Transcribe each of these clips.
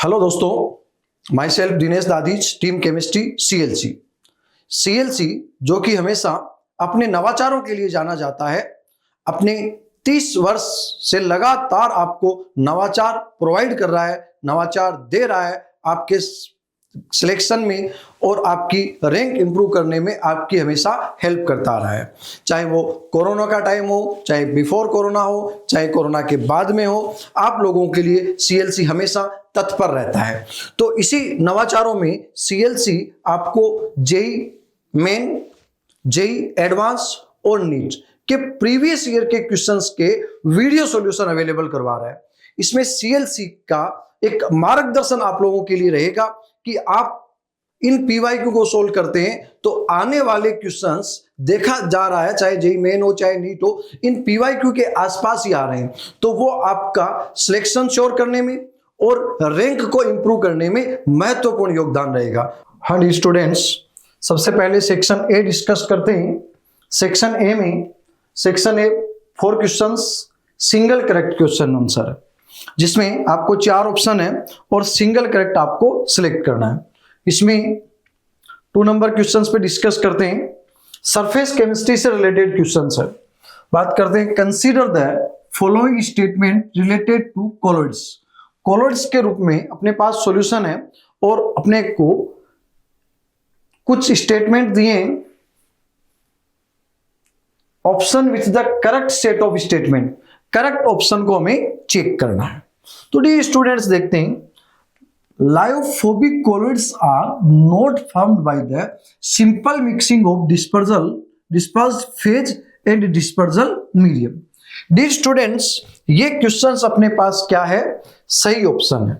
Hello दोस्तों, myself Dinesh Dadhich, team chemistry CLC. CLC जो कि हमेशा अपने नवाचारों के लिए जाना जाता है, अपने 30 वर्ष से लगातार आपको नवाचार प्रोवाइड कर रहा है, नवाचार दे रहा है आपके सिलेक्शन में और आपकी रैंक इंप्रूव करने में आपकी हमेशा हेल्प करता रहा है। चाहे वो कोरोना का टाइम हो, चाहे बिफोर कोरोना हो, चाहे कोरोना के बाद में हो, आप लोगों के लिए सीएलसी हमेशा तत्पर रहता है। तो इसी नवाचारों में सीएलसी आपको जेई मेन, जेई एडवांस और नीट के प्रीवियस ईयर के क्वेश्चंस के वीडियो सॉल्यूशन अवेलेबल करवा रहा है। इसमें सीएलसी का एक मार्गदर्शन आप लोगों के लिए रहेगा कि आप इन पीवाईक्यू को सोल्व करते हैं तो आने वाले क्वेश्चंस देखा जा रहा है, चाहे जेई मेन हो चाहे नीट हो, इन पीवाईक्यू के आसपास ही आ रहे हैं। तो वो आपका सिलेक्शन श्योर करने में और रैंक को इंप्रूव करने में महत्वपूर्ण योगदान रहेगा। हाँ स्टूडेंट्स, सबसे पहले सेक्शन ए डिस्कस करते हैं। सेक्शन ए में section A 4 questions single correct question answer है, जिसमें आपको 4 ऑप्शन है और सिंगल करेक्ट आपको सिलेक्ट करना है। इसमें 2 नंबर क्वेश्चंस पे डिस्कस करते हैं। सरफेस केमिस्ट्री से रिलेटेड क्वेश्चंस है। बात करते हैं, consider the following statement related to colloids. Colloids के रूप में अपने पास सॉल्यूशन है और अपने को कुछ स्टेटमेंट दिए, option which the correct set of statement, correct option को हमें चेक करना है। तो डी स्टूडेंट्स देखते हैं, lyophobic colloids are not formed by the simple mixing of dispersed phase and dispersal medium. Dear students, ये क्वेश्चंस अपने पास क्या है, सही ऑप्शन है।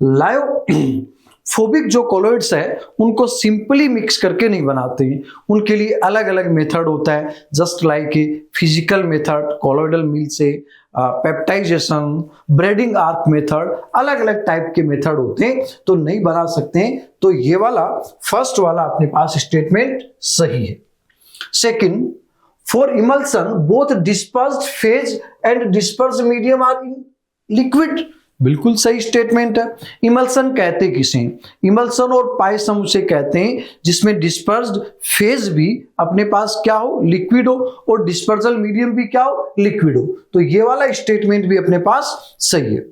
लायोफोबिक जो कोलॉइड्स है उनको सिंपली मिक्स करके नहीं बनाते हैं, उनके लिए अलग अलग मेथड होता है, just like physical method, colloidal mill से पेप्टाइजेशन, ब्रेडिंग आर्क मेथड, अलग अलग टाइप के मेथड होते हैं, तो नहीं बना सकते हैं। तो ये वाला फर्स्ट वाला अपने पास स्टेटमेंट सही है। Second, for emulsion both dispersed phase and dispersed medium are in liquid, बिल्कुल सही स्टेटमेंट है। इमल्सन कहते किसे, इमल्सन और पायसम उसे कहते हैं जिसमें डिस्पर्स्ड फेज भी अपने पास क्या हो, लिक्विड हो, और डिस्पर्सल मीडियम भी क्या हो, लिक्विड हो। तो ये वाला स्टेटमेंट भी अपने पास सही है।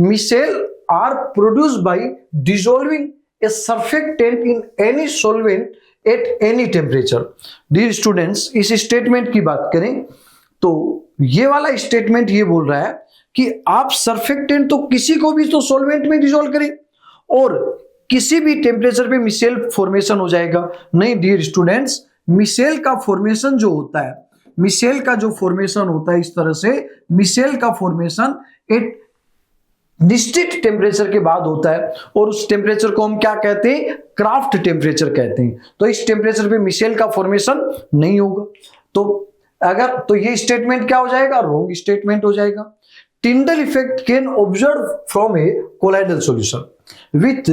Micelles are produced by dissolving a surfactant in any solvent at any temperature. Dear students, इस स्टेटमेंट की बात करें तो ये वाला स्टेटमेंट ये बोल रहा है कि आप सर्फेक्टेंट तो किसी को भी तो सॉल्वेंट में डिसॉल्व करें और किसी भी टेम्परेचर पे मिसेल फॉर्मेशन हो जाएगा। नहीं डियर स्टूडेंट्स, मिसेल का फॉर्मेशन जो होता है, मिसेल का जो फॉर्मेशन होता है, इस तरह से मिसेल का फॉर्मेशन एक निश्चित टेम्परेचर के बाद होता है और उस टेम्परेचर को हम क्या कहते हैं, क्राफ्ट टेम्परेचर कहते हैं। तो इस टेम्परेचर पे मिसेल का फॉर्मेशन नहीं होगा। तो ये स्टेटमेंट क्या हो जाएगा, रॉन्ग स्टेटमेंट हो जाएगा। Tyndall effect can observe from a colloidal solution with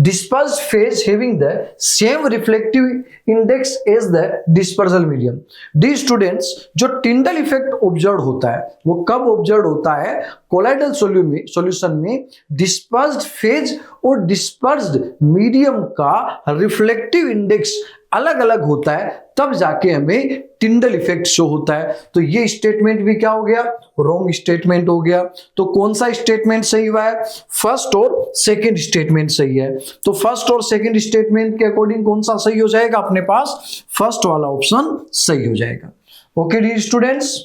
dispersed phase having the same reflective index as the dispersal medium. These students, जो Tyndall effect observed होता है वो कब observed होता है, colloidal solution में dispersed phase और dispersed medium का reflective index अलग अलग होता है, तब जाके हमें टिंडल इफेक्ट शो होता है। तो ये स्टेटमेंट भी क्या हो गया, रॉन्ग स्टेटमेंट हो गया। तो कौन सा स्टेटमेंट सही हुआ है, फर्स्ट और सेकंड स्टेटमेंट सही है। तो फर्स्ट और सेकंड स्टेटमेंट के अकॉर्डिंग कौन सा सही हो जाएगा, अपने पास फर्स्ट वाला ऑप्शन सही हो जाएगा। Okay dear students,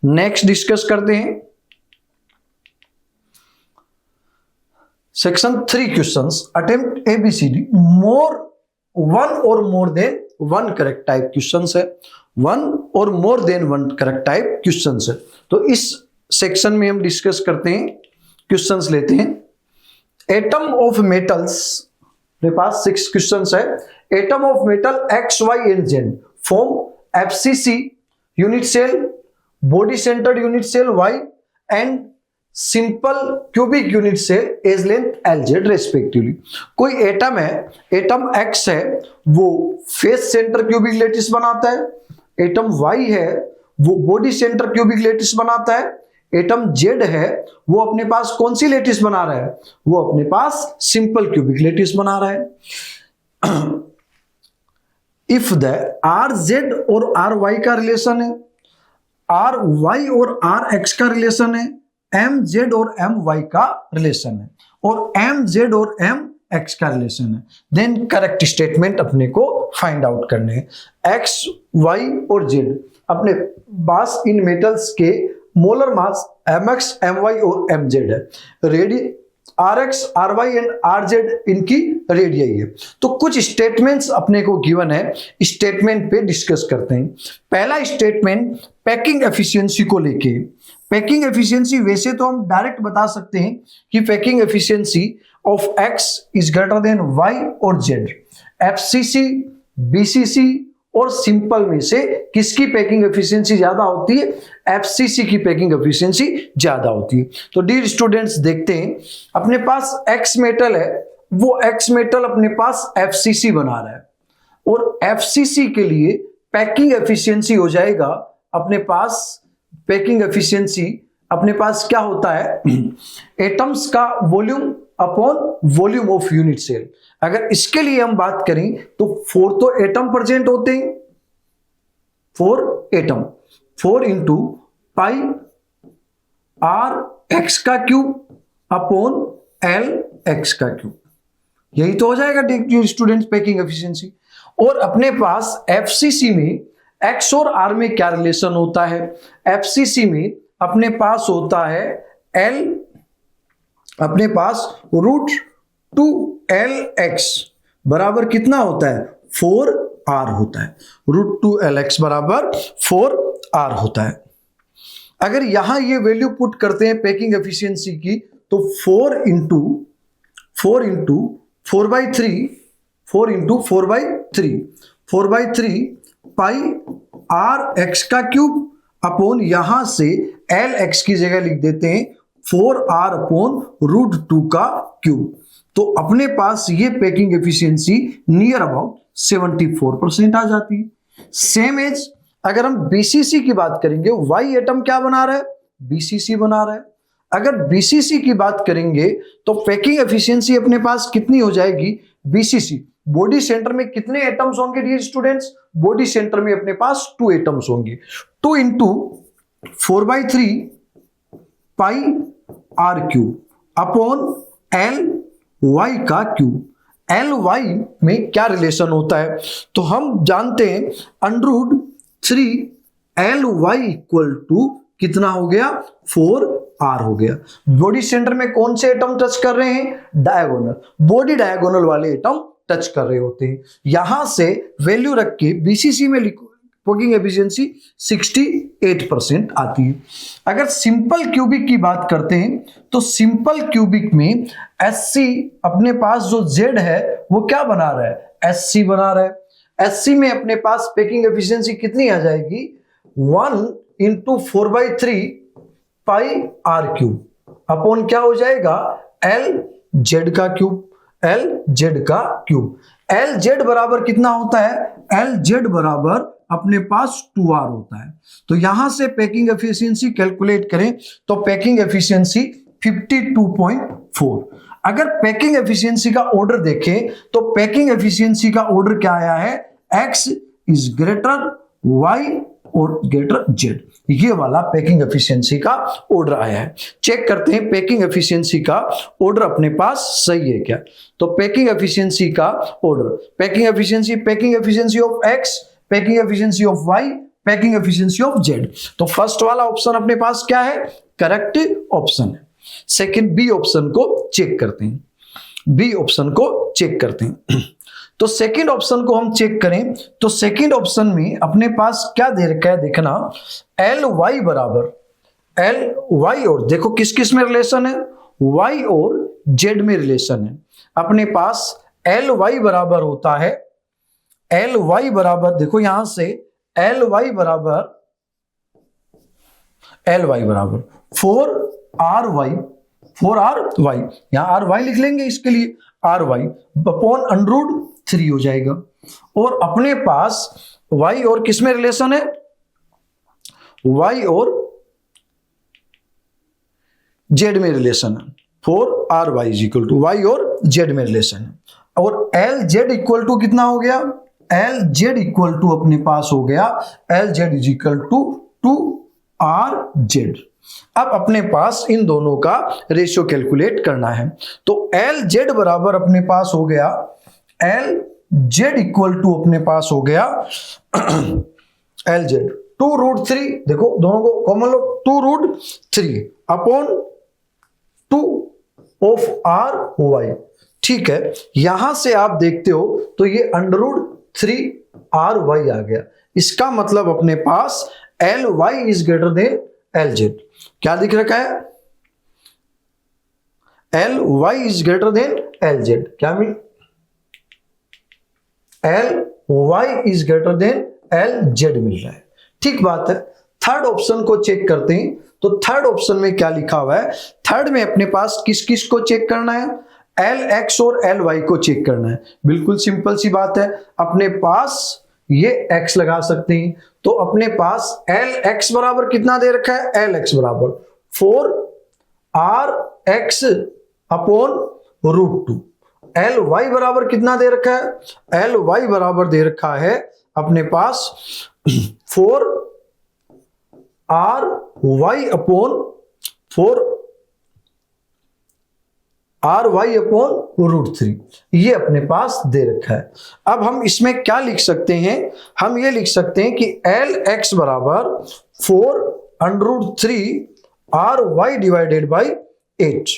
next discuss करते हैं section 3 questions, attempt ABCD more 1 or more than 1 correct type question है, 1 or more than 1 correct type question है। तो इस सेक्शन में हम डिस्कस करते हैं, क्वेश्चंस लेते हैं। एटम ऑफ मेटल्स, मेरे पास 6 क्वेश्चंस है। Atom of metal X Y and Z form FCC unit cell, body centred unit cell Y and simple cubic unit cell edge length L Z respectively. कोई atom है, atom X है, वो face centre cubic lettuce बनाता है। Atom Y है, वो body centre cubic lettuce बनाता है। एटम जेड है वो अपने पास कौन सी लेटिस बना रहा है, वो अपने पास सिंपल क्यूबिक लेटिस बना रहा है। इफ द आर जेड और आर वाई का रिलेशन है, आर वाई और आर एक्स का रिलेशन है, एम जेड और एम वाई का रिलेशन है, और एम जेड और एम एक्स का रिलेशन है, देन करेक्ट स्टेटमेंट अपने को फाइंड आउट करने हैं। एक्स वाई और जेड अपने पास इन मेटल्स के molar mass M X M Y और एम जेड है, radii R X R Y and R Z इनकी रेडियई है। तो कुछ स्टेटमेंट्स अपने को गिवन है, स्टेटमेंट पे डिस्कस करते हैं। पहला स्टेटमेंट पैकिंग एफिशिएंसी को लेके। पैकिंग एफिशिएंसी वैसे तो हम डायरेक्ट बता सकते हैं कि packing efficiency of X is greater than Y और जेड। एफसीसी, बीसीसी और सिंपल में से किसकी पैकिंग एफिशिएंसी ज्यादा होती है, एफसीसी की पैकिंग एफिशिएंसी ज्यादा होती है। तो डियर स्टूडेंट्स देखते हैं, अपने पास एक्स मेटल है, वो एक्स मेटल अपने पास एफसीसी बना रहा है, और एफसीसी के लिए पैकिंग एफिशिएंसी हो जाएगा अपने पास, पैकिंग एफिशिएंसी अपने पास क्या होता है, एटम्स का volume upon volume of unit cell. अगर इसके लिए हम बात करें तो 4 तो एटम प्रेजेंट होते हैं, 4 atom, 4 into pi R X का क्यूब अपॉन एल एक्स का क्यूब, यही तो हो जाएगा स्टूडेंट्स पैकिंग एफिशिएंसी। और अपने पास एफसीसी में एक्स और आर में क्या रिलेशन होता है, एफसीसी में अपने पास होता है एल, अपने पास रूट 2l x बराबर कितना होता है, 4r होता है, रूट 2l x बराबर 4r होता है। अगर यहां ये वैल्यू पुट करते हैं पैकिंग एफिशिएंसी की, तो 4 इंटू 4/3 4/3 पाई आर एक्स का क्यूब अपॉन यहां से एल एक्स की जगह लिख देते हैं 4r अपॉन रूट 2 का क्यूब। तो अपने पास ये पैकिंग एफिशिएंसी नियर अबाउट 74% आ जाती है। सेम एज अगर हम बीसीसी की बात करेंगे, वाई एटम क्या बना रहा है, बीसीसी बना रहा है। अगर बीसीसी की बात करेंगे तो पैकिंग एफिशिएंसी अपने पास कितनी हो जाएगी, बीसीसी बॉडी सेंटर में कितने एटम्स होंगे डियर स्टूडेंट्स, बॉडी सेंटर में अपने पास 2 एटम्स होंगे, 2 into 4/3 pi R cube upon L Y का क्यूब। एल वाई में क्या रिलेशन होता है, तो हम जानते हैं अंडररूट 3 LY इक्वल टू कितना हो गया, 4R हो गया। बॉडी सेंटर में कौन से एटम टच कर रहे हैं, डायगोनल, बॉडी डायगोनल वाले एटम टच कर रहे होते हैं। यहां से वैल्यू रख के बीसीसी में पैकिंग एफिशिएंसी 68% आती है। अगर सिंपल क्यूबिक की बात करते हैं तो सिंपल क्यूबिक में एससी अपने पास जो जेड है वो क्या बना रहा है, एससी बना रहा है। एससी में अपने पास पैकिंग एफिशिएंसी कितनी आ जाएगी, 1 into 4/3 pi R cube upon क्या हो जाएगा, एल जेड का क्यूब, एल जेड का क्यूब। एल जेड बराबर कितना होता है, एल जेड बराबर अपने पास 2R होता है। तो यहां से पैकिंग एफिशिएंसी कैलकुलेट करें तो पैकिंग एफिशिएंसी 52.4। अगर पैकिंग एफिशिएंसी का ऑर्डर देखें तो पैकिंग एफिशिएंसी का ऑर्डर क्या आया है, x इज ग्रेटर y और ग्रेटर z, ये वाला पैकिंग एफिशिएंसी का ऑर्डर आया है। चेक करते हैं पैकिंग एफिशिएंसी का ऑर्डर अपने पास सही है क्या। तो पैकिंग एफिशिएंसी का order, packing efficiency of x, packing efficiency of y, packing efficiency of z। तो फर्स्ट वाला ऑप्शन अपने पास क्या है, करेक्ट ऑप्शन है। सेकंड बी ऑप्शन को चेक करते हैं, बी ऑप्शन को चेक करते हैं। तो सेकंड ऑप्शन को हम चेक करें तो सेकंड ऑप्शन में अपने पास क्या दे रखा है, देखना एल वाई बराबर, एल वाई और देखो किस किस में रिलेशन है, y और z में रिलेशन है। अपने पास एल वाई बराबर होता है, एल वाई बराबर देखो यहां से एल वाई बराबर 4RY, यहां RY लिख लेंगे, इसके लिए RY अपॉन अंडररूट 3 हो जाएगा। और अपने पास y और किस में रिलेशन है, y और जेड में रिलेशन है, 4RY is equal to Y और जेड में रिलेशन है। और LZ इक्वल टू कितना हो गया, LZ इक्वल टू अपने पास हो गया LZ is equal to 2RZ। अब अपने पास इन दोनों का रेशियो कैलकुलेट करना है, तो LZ बराबर अपने पास हो गया, LZ इक्वल टू अपने पास हो गया LZ 2√3, देखो दोनों को common low, 2√3 upon 2 of RY। ठीक है, यहां से आप देखते हो तो ये √3RY आ गया। इसका मतलब अपने पास LY is greater then LZ। क्या दिख रखा है, LY is greater then LZ, क्या mean LY is greater then LZ मिल रहा है। ठीक बात है। थर्ड ऑप्शन को चेक करते हैं, तो थर्ड ऑप्शन में क्या लिखा हुआ है, थर्ड में अपने पास किस किस को चेक करना है, LX और LY को चेक करना है। बिल्कुल सिंपल सी बात है, अपने पास ये x लगा सकते हैं, तो अपने पास LX बराबर कितना दे रखा है, LX बराबर 4RX अपॉन √2। LY बराबर कितना दे रखा है, LY बराबर दे रखा है अपने पास 4RY अपॉन 4RY अपॉन √3, ये अपने पास दे रखा है। अब हम इसमें क्या लिख सकते हैं, हम ये लिख सकते हैं कि LX बराबर 4√3RY divided by 8,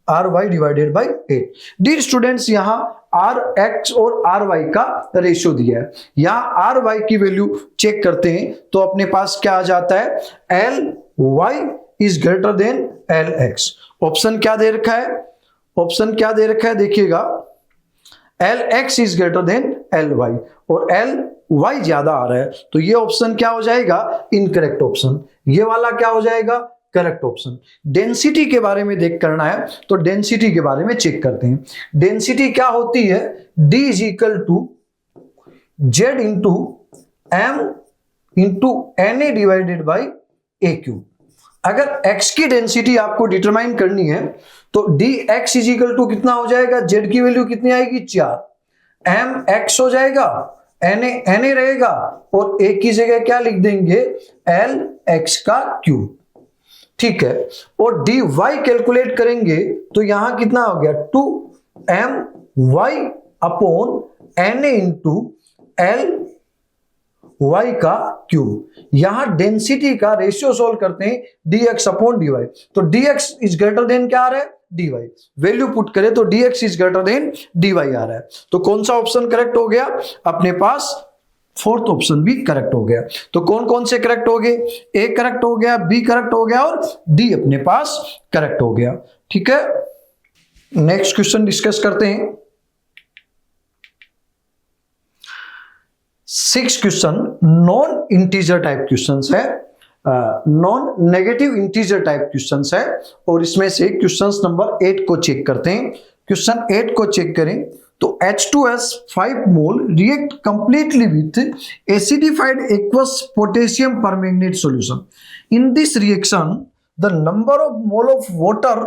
RY divided by 8। Dear students, यहां RX और RY का रेशियो दिया है, यहां RY की वैल्यू चेक करते हैं तो अपने पास क्या आ जाता है, LY is greater then LX। Option क्या दे रखा है, ऑप्शन क्या दे रखा है देखिएगा, LX is greater then LY और LY ज्यादा आ रहा है, तो ये ऑप्शन क्या हो जाएगा, इनकरेक्ट ऑप्शन। ये वाला क्या हो जाएगा, करेक्ट ऑप्शन। डेंसिटी के बारे में देख करना है, तो डेंसिटी के बारे में चेक करते हैं। डेंसिटी क्या होती है, D is equal to Z into M into NA divided by AQ। अगर x की डेंसिटी आपको डिटरमाइन करनी है तो dx इज इक्वल टू कितना हो जाएगा, z की वैल्यू कितनी आएगी 4, mx हो जाएगा, na रहेगा और a की जगह क्या लिख देंगे, lx का क्यूब। ठीक है, और dy कैलकुलेट करेंगे तो यहां कितना हो गया, 2my upon na into LY का क्यूब। यहां डेंसिटी का रेशियो सोल्व करते हैं dx अपॉन dy, तो dx इज ग्रेटर देन क्या आ रहा है, dy। वैल्यू पुट करें तो dx is greater then dy आ रहा है, तो कौन सा ऑप्शन करेक्ट हो गया, अपने पास फोर्थ ऑप्शन भी करेक्ट हो गया। तो कौन कौन से करेक्ट हो गए, ए करेक्ट हो गया, बी करेक्ट हो गया और डी अपने पास करेक्ट हो गया। ठीक है, नेक्स्ट क्वेश्चन डिस्कस करते हैं। 6 question non integer type questions है, non negative integer type questions है, और इसमें से क्वेश्चंस नंबर 8 को चेक करते हैं। क्वेश्चन 8 को चेक करें तो H2S 5 mole react completely with acidified aqueous potassium permanganate solution. In this reaction the number of mole of water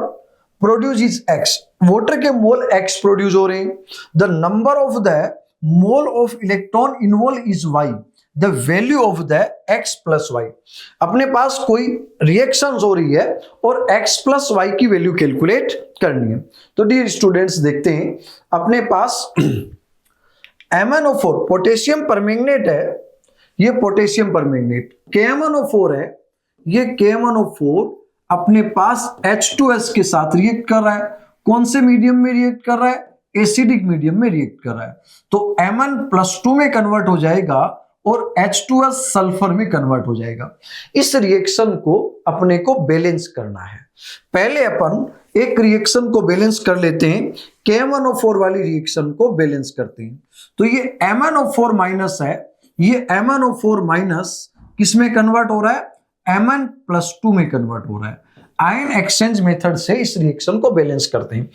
produce is X। Water के मोल X प्रोड्यूस हो रहे हैं। The number of the mole of electron involve is Y। The value of the X plus Y। अपने पास कोई reaction हो रही है और X प्लस Y की वैल्यू कैलकुलेट करनी है। तो डियर स्टूडेंट्स देखते हैं, अपने पास MnO4 पोटेशियम परमैंगनेट है, ये पोटेशियम परमैंगनेट, KMnO4 है, ये KMnO4 अपने पास H2S के साथ रिएक्ट कर रहा है। कौन से मीडियम में रिएक्ट कर रहा है, एसिडिक मीडियम में रिएक्ट कर रहा है, तो Mn+2 में कन्वर्ट हो जाएगा और H2S सल्फर में कन्वर्ट हो जाएगा। इस रिएक्शन को अपने को बैलेंस करना है। पहले अपन एक रिएक्शन को बैलेंस कर लेते हैं, KMnO4 वाली रिएक्शन को बैलेंस करते हैं। तो ये MnO4 माइनस है, ये MnO4 माइनस किसमें कन्वर्ट हो रहा है, Mn+2 में कन्वर्ट हो रहा है। आयन एक्सचेंज मेथड से इस रिएक्शन को बैलेंस करते हैं।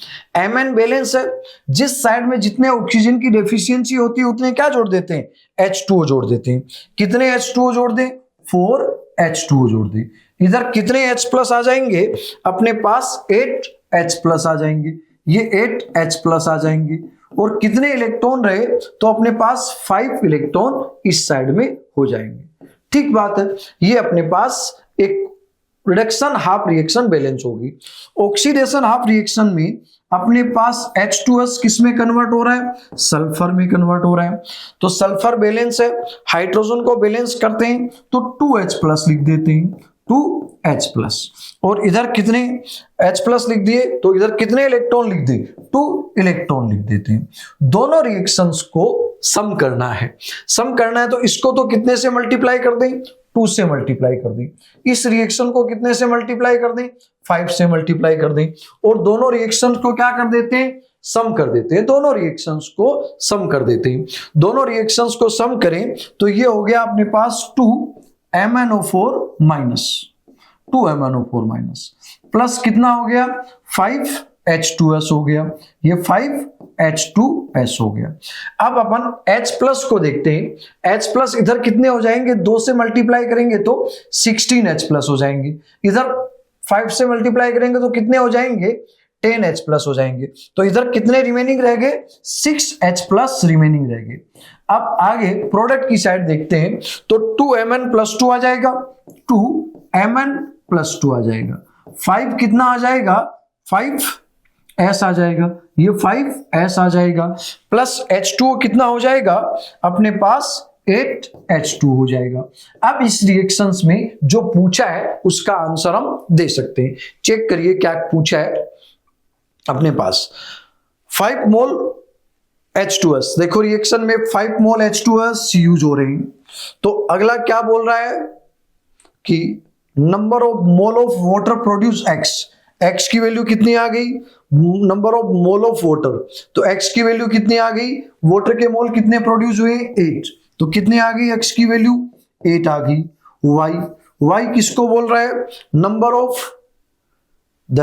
Mn बैलेंस है, जिस साइड में जितने ऑक्सीजन की डेफिशिएंसी होती है उतने क्या जोड़ देते हैं, H2O जोड़ देते हैं। कितने H2O जोड़ दें, 4 H2O जोड़ दें। इधर कितने H प्लस आ जाएंगे अपने पास 8H प्लस आ जाएंगे, ये 8H प्लस आ जाएंगे। और कितने इलेक्ट्रॉन रहे तो अपने पास 5 इलेक्ट्रॉन इस साइड में हो जाएंगे। ठीक बात है, ये अपने पास एक रिडक्शन हाफ रिएक्शन बैलेंस होगी। ऑक्सीडेशन हाफ रिएक्शन में अपने पास H2S किस में कन्वर्ट हो रहा है, सल्फर में कन्वर्ट हो रहा है। तो सल्फर बैलेंस है, हाइड्रोजन को बैलेंस करते हैं तो 2H प्लस लिख देते हैं, 2H प्लस। और इधर कितने H प्लस लिख दिए तो इधर कितने इलेक्ट्रॉन लिख दिए, 2 इलेक्ट्रॉन लिख देते हैं। दोनों रिएक्शंस को सम करना है, सम करना है तो इसको तो कितने से मल्टीप्लाई कर दें, 2 से मल्टीप्लाई कर दें। इस रिएक्शन को कितने से मल्टीप्लाई कर दें, 5 से मल्टीप्लाई कर दें। और दोनों रिएक्शंस को क्या कर देते हैं, सम कर देते हैं। दोनों रिएक्शंस को सम कर देते हैं। दोनों रिएक्शंस को सम करें तो ये हो गया अपने पास 2MnO4 minus, 2MnO4 minus plus कितना हो गया 5H2S हो गया, ये 5H2S हो गया। अब अपन H प्लस को देखते हैं। H प्लस इधर कितने हो जाएंगे, 2 से मल्टीप्लाई करेंगे तो 16H प्लस हो जाएंगे। इधर 5 से मल्टीप्लाई करेंगे तो कितने हो जाएंगे, 10H प्लस हो जाएंगे। तो इधर कितने रिमेनिंग रह गए, 6H प्लस रिमेनिंग रह गए। अब आगे प्रोडक्ट की साइड देखते हैं तो 2Mn प्लस 2 आ जाएगा, 2Mn प्लस 2 आ जाएगा। 5 कितना आ जाएगा, 5S आ जाएगा, ये 5S आ जाएगा। प्लस H2O कितना हो जाएगा अपने पास 8H2 हो जाएगा। अब इस रिएक्शंस में जो पूछा है उसका आंसर हम दे सकते हैं। चेक करिए क्या पूछा है अपने पास। 5 मोल H2S, देखो रिएक्शन में 5 मोल H2S यूज हो रहे हैं। तो अगला क्या बोल रहा है कि number of mole of water produce X की वैल्यू कितनी आ गई, number of mole of water, तो X की वैल्यू कितनी आ गई, वाटर के मोल कितने प्रोड्यूस हुए 8, तो कितने आ गई X की वैल्यू 8 आ गई। Y किसको बोल रहा है, number of the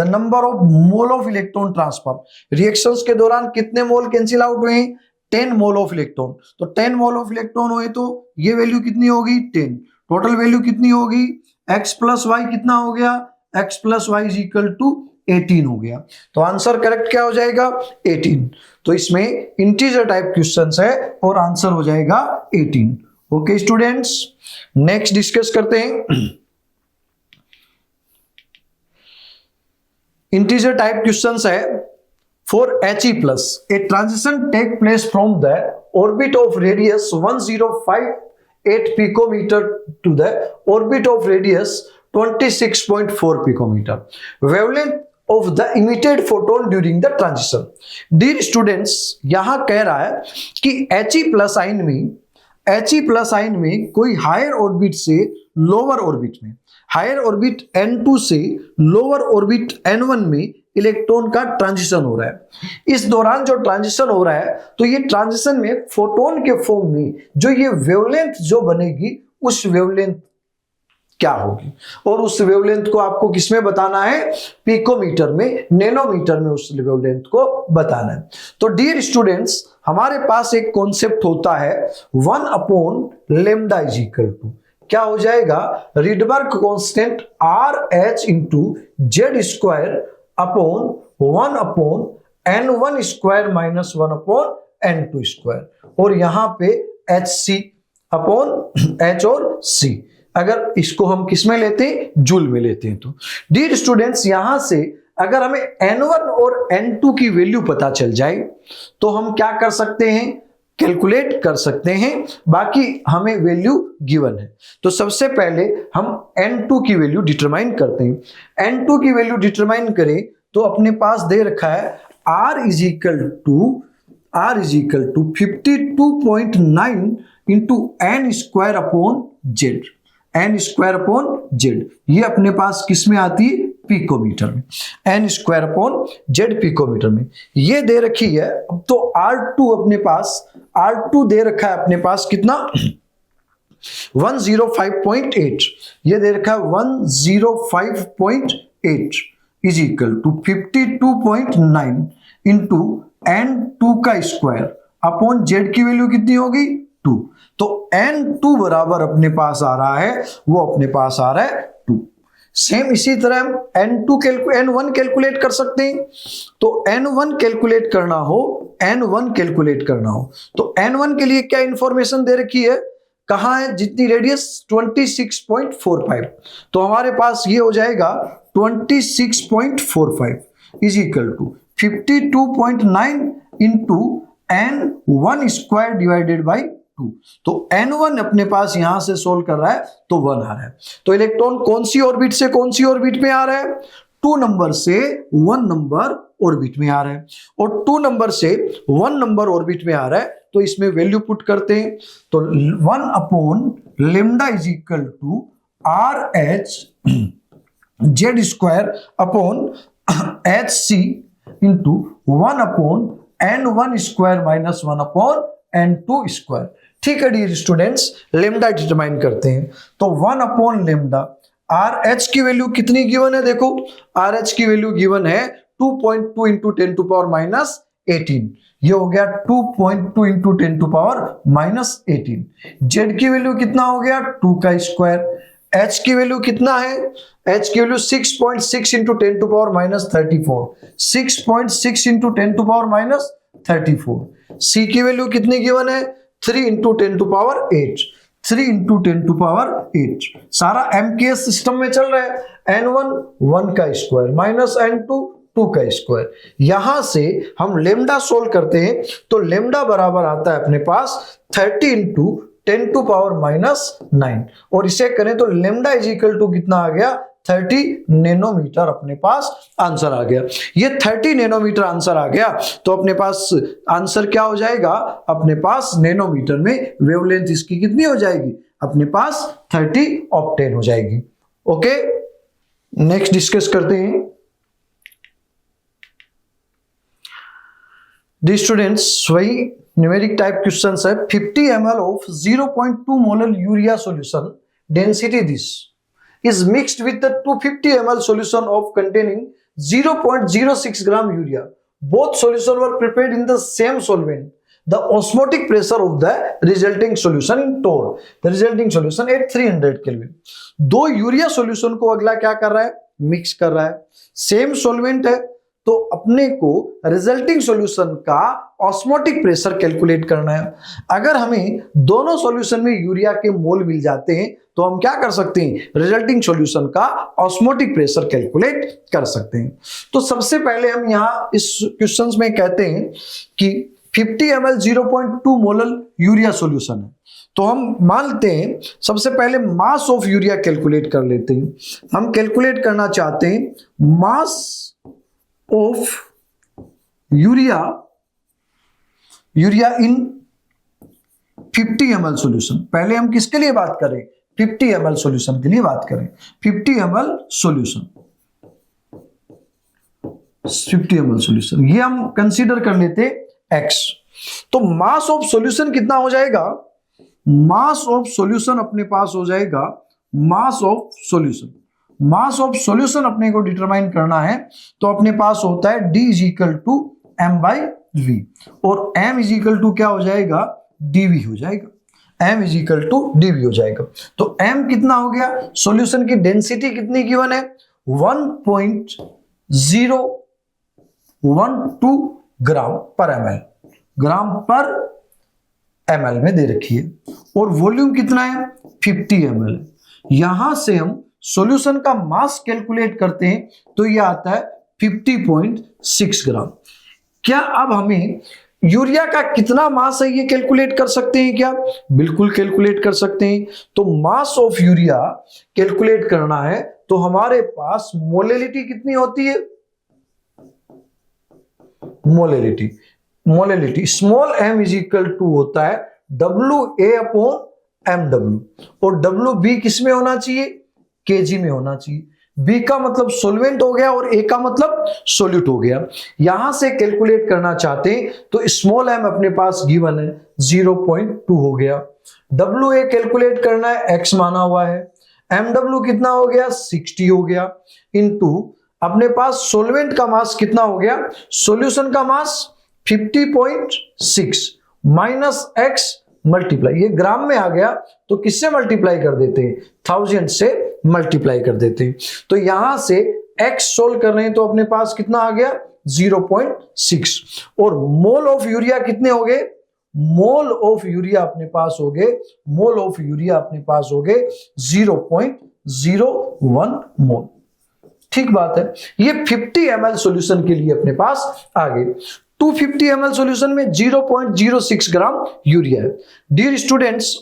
number of mole of electron transfer, reactions के दौरान कितने मोल कैंसिल आउट हुए, 10 मोल ऑफ इलेक्ट्रॉन। तो 10 मोल ऑफ इलेक्ट्रॉन हुए तो ये वैल्यू कितनी होगी 10, टोटल वैल्यू कितनी होगी X प्लस वाई कितना हो गया, X plus Y is equal to 18 हो गया। तो आंसर करेक्ट क्या हो जाएगा 18। तो इसमें इंटीजर टाइप क्वेश्चंस है और आंसर हो जाएगा 18। ओके स्टूडेंट्स, नेक्स्ट डिस्कस करते हैं इंटीजर टाइप क्वेश्चंस है। For He plus, a transition take place from the orbit of radius 1058 picometer to the orbit of radius 26.4 picometer. Wavelength of the emitted photon during the transition. Dear students, यहां कह रहा है कि He plus आइन में कोई higher orbit से lower orbit में, हायर ऑर्बिट N2 से लोअर ऑर्बिट N1 में इलेक्ट्रॉन का ट्रांजिशन हो रहा है। इस दौरान जो ट्रांजिशन हो रहा है तो ये ट्रांजिशन में फोटोन के फॉर्म में जो ये वेवलेंथ जो बनेगी उस वेवलेंथ क्या होगी, और उस वेवलेंथ को आपको किसमें बताना है, पिकोमीटर में, नैनोमीटर में उस वेवलेंथ को बताना है। तो डियर स्टूडेंट्स, हमारे पास एक कॉन्सेप्ट होता है 1 upon lambda is equal to क्या हो जाएगा, Rydberg constant RH into Z square upon 1 upon N1 square minus 1 upon N2 square, और यहां पे HC अपॉन H और C। अगर इसको हम किस में लेते हैं, जूल में लेते हैं। तो डियर स्टूडेंट्स, यहां से अगर हमें N1 और N2 की वैल्यू पता चल जाए तो हम क्या कर सकते हैं, कैलकुलेट कर सकते हैं, बाकी हमें वैल्यू गिवन है। तो सबसे पहले हम N2 की वैल्यू डिटरमाइन करते हैं। N2 की वैल्यू डिटरमाइन करें तो अपने पास दे रखा है R is equal to 52.9 into N square upon Z, N square upon Z, ये अपने पास किस में आती है, पिकोमीटर में, N square upon Z picometre में ये दे रखी है। अब तो R2 अपने पास, R2 दे रखा है अपने पास कितना 105.8, ये दे रखा है 105.8 is equal to 52.9 into N2 का स्क्वायर अपॉन जेड की वैल्यू कितनी होगी 2। तो N2 बराबर अपने पास आ रहा है, वो अपने पास आ रहा है 2। सेम इसी तरह हम N1 कैलकुलेट कर सकते हैं। तो N1 कैलकुलेट करना हो तो N1 के लिए क्या इंफॉर्मेशन दे रखी है, कहां है, जितनी रेडियस 26.45। तो हमारे पास ये हो जाएगा 26.45 is equal to 52.9 into N1 square divided by 2। तो N1 अपने पास यहां से सोल्व कर रहा है तो 1 आ रहा है। तो इलेक्ट्रॉन कौन सी ऑर्बिट से कौन सी ऑर्बिट में आ रहा है, 2 नंबर से 1 नंबर ऑर्बिट में आ रहा है। और 2 नंबर से 1 नंबर ऑर्बिट में आ रहा है तो इसमें वैल्यू पुट करते हैं। तो 1 upon lambda is equal to RH Z square upon HC into 1 upon N1 square minus 1 upon N2 square. ठीक है डियर स्टूडेंट्स, लेमडा डिटरमाइन करते हैं। तो 1 अपॉन लेमडा, RH की वैल्यू कितनी गिवन है, देखो RH की वैल्यू गिवन है 2.2 इंटू 10 टू पावर माइनस 18। ये हो गया 2.2 into 10 to power minus 18। Z की वैल्यू कितना हो गया 2 का स्क्वायर। H की वैल्यू कितना है, H की value 6.6 into 10 to power minus 34, 6.6 into 10 to power minus 34। C की वैल्यू कितनी गिवन है 3 into 10 to power 8, 3 into 10 to power 8। सारा MKS सिस्टम में चल रहा है। N1 1 का स्क्वायर माइनस N2 2 का स्क्वायर। यहां से हम लेमडा सोल्व करते हैं तो लेमडा बराबर आता है अपने पास 30 इंटू 10 टू पावर माइनस 9। और इसे करें तो लेमडा इज इक्वल टू कितना आ गया 30 नैनोमीटर अपने पास आंसर आ गया। ये 30 नैनोमीटर आंसर आ गया तो अपने पास आंसर क्या हो जाएगा, अपने पास नैनोमीटर में वेवलेंथ इसकी कितनी हो जाएगी, अपने पास 30 ऑक्टेन हो जाएगी। ओके, नेक्स्ट डिस्कस करते हैं। दी स्टूडेंट्स, वही न्यूमेरिक टाइप क्वेश्चन है। 50 ml of 0.2 molar urea solution density this is mixed with the 250 ml solution of containing 0.06 gram urea. Both solution were prepared in the same solvent. The osmotic pressure of the resulting solution in torr. The resulting solution at 300 Kelvin. दो urea solution को अगला क्या कर रहा है, mix कर रहा है। सेम सॉल्वेंट है तो अपने को रिजल्टिंग सॉल्यूशन का ऑस्मोटिक प्रेशर कैलकुलेट करना है। अगर हमें दोनों सॉल्यूशन में यूरिया के मोल मिल जाते हैं तो हम क्या कर सकते हैं, रिजल्टिंग सॉल्यूशन का ऑस्मोटिक प्रेशर कैलकुलेट कर सकते हैं। तो सबसे पहले हम यहां इस क्वेश्चन में कहते हैं कि 50 ml 0.2 मोलर यूरिया सॉल्यूशन है। तो हम मानते हैं सबसे पहले मास ऑफ यूरिया कैलकुलेट कर लेते हैं। हम कैलकुलेट करना चाहते हैं mass of urea in 50 ml solution. पहले हम किसके लिए बात करें, 50 ml सॉल्यूशन के लिए बात करें। 50 ml सॉल्यूशन, 50 ml सॉल्यूशन ये हम कंसीडर कर लेते x। तो मास ऑफ सॉल्यूशन कितना हो जाएगा, मास ऑफ सॉल्यूशन अपने पास हो जाएगा, मास ऑफ सॉल्यूशन अपने को डिटरमाइन करना है तो अपने पास होता है D is equal to M by V और M इज इक्वल टू क्या हो जाएगा, dV हो जाएगा। M is equal to dV हो जाएगा। तो M कितना हो गया, सॉल्यूशन की डेंसिटी कितनी गिवन है 1.012 ग्राम पर ml में दे रखी है और वॉल्यूम कितना है 50 ml। यहां से हम सॉल्यूशन का मास कैलकुलेट करते हैं तो यह आता है 50.6 ग्राम। क्या अब हमें यूरिया का कितना मास है ये कैलकुलेट कर सकते हैं क्या, बिल्कुल कैलकुलेट कर सकते हैं। तो मास ऑफ यूरिया कैलकुलेट करना है तो हमारे पास मोलेलिटी कितनी होती है, molality small m is equal to होता है WA अपॉन MW और WB किस में होना चाहिए, kg में होना चाहिए। B का मतलब सोल्वेंट हो गया और A का मतलब सोल्यूट हो गया। यहां से कैलकुलेट करना चाहते हैं तो स्मॉल m अपने पास गिवन है 0.2 हो गया। WA कैलकुलेट करना है x माना हुआ है, MW कितना हो गया 60 हो गया, इनटू अपने पास सोल्वेंट का मास कितना हो गया, सॉल्यूशन का मास 50.6 माइनस x मल्टीप्लाई, ये ग्राम में आ गया तो किससे मल्टीप्लाई कर देते हैं, 1000 से मल्टीप्लाई कर देते हैं। तो यहां से x सोल्व कर रहे हैं तो अपने पास कितना आ गया 0.6। और मोल ऑफ यूरिया कितने हो गए, मोल ऑफ यूरिया अपने पास हो गए, मोल ऑफ यूरिया अपने पास हो गए 0.01 मोल। ठीक बात है, ये 50 ml सॉल्यूशन के लिए अपने पास आ गए। 250 ml सॉल्यूशन में 0.06 ग्राम यूरिया है। Dear students,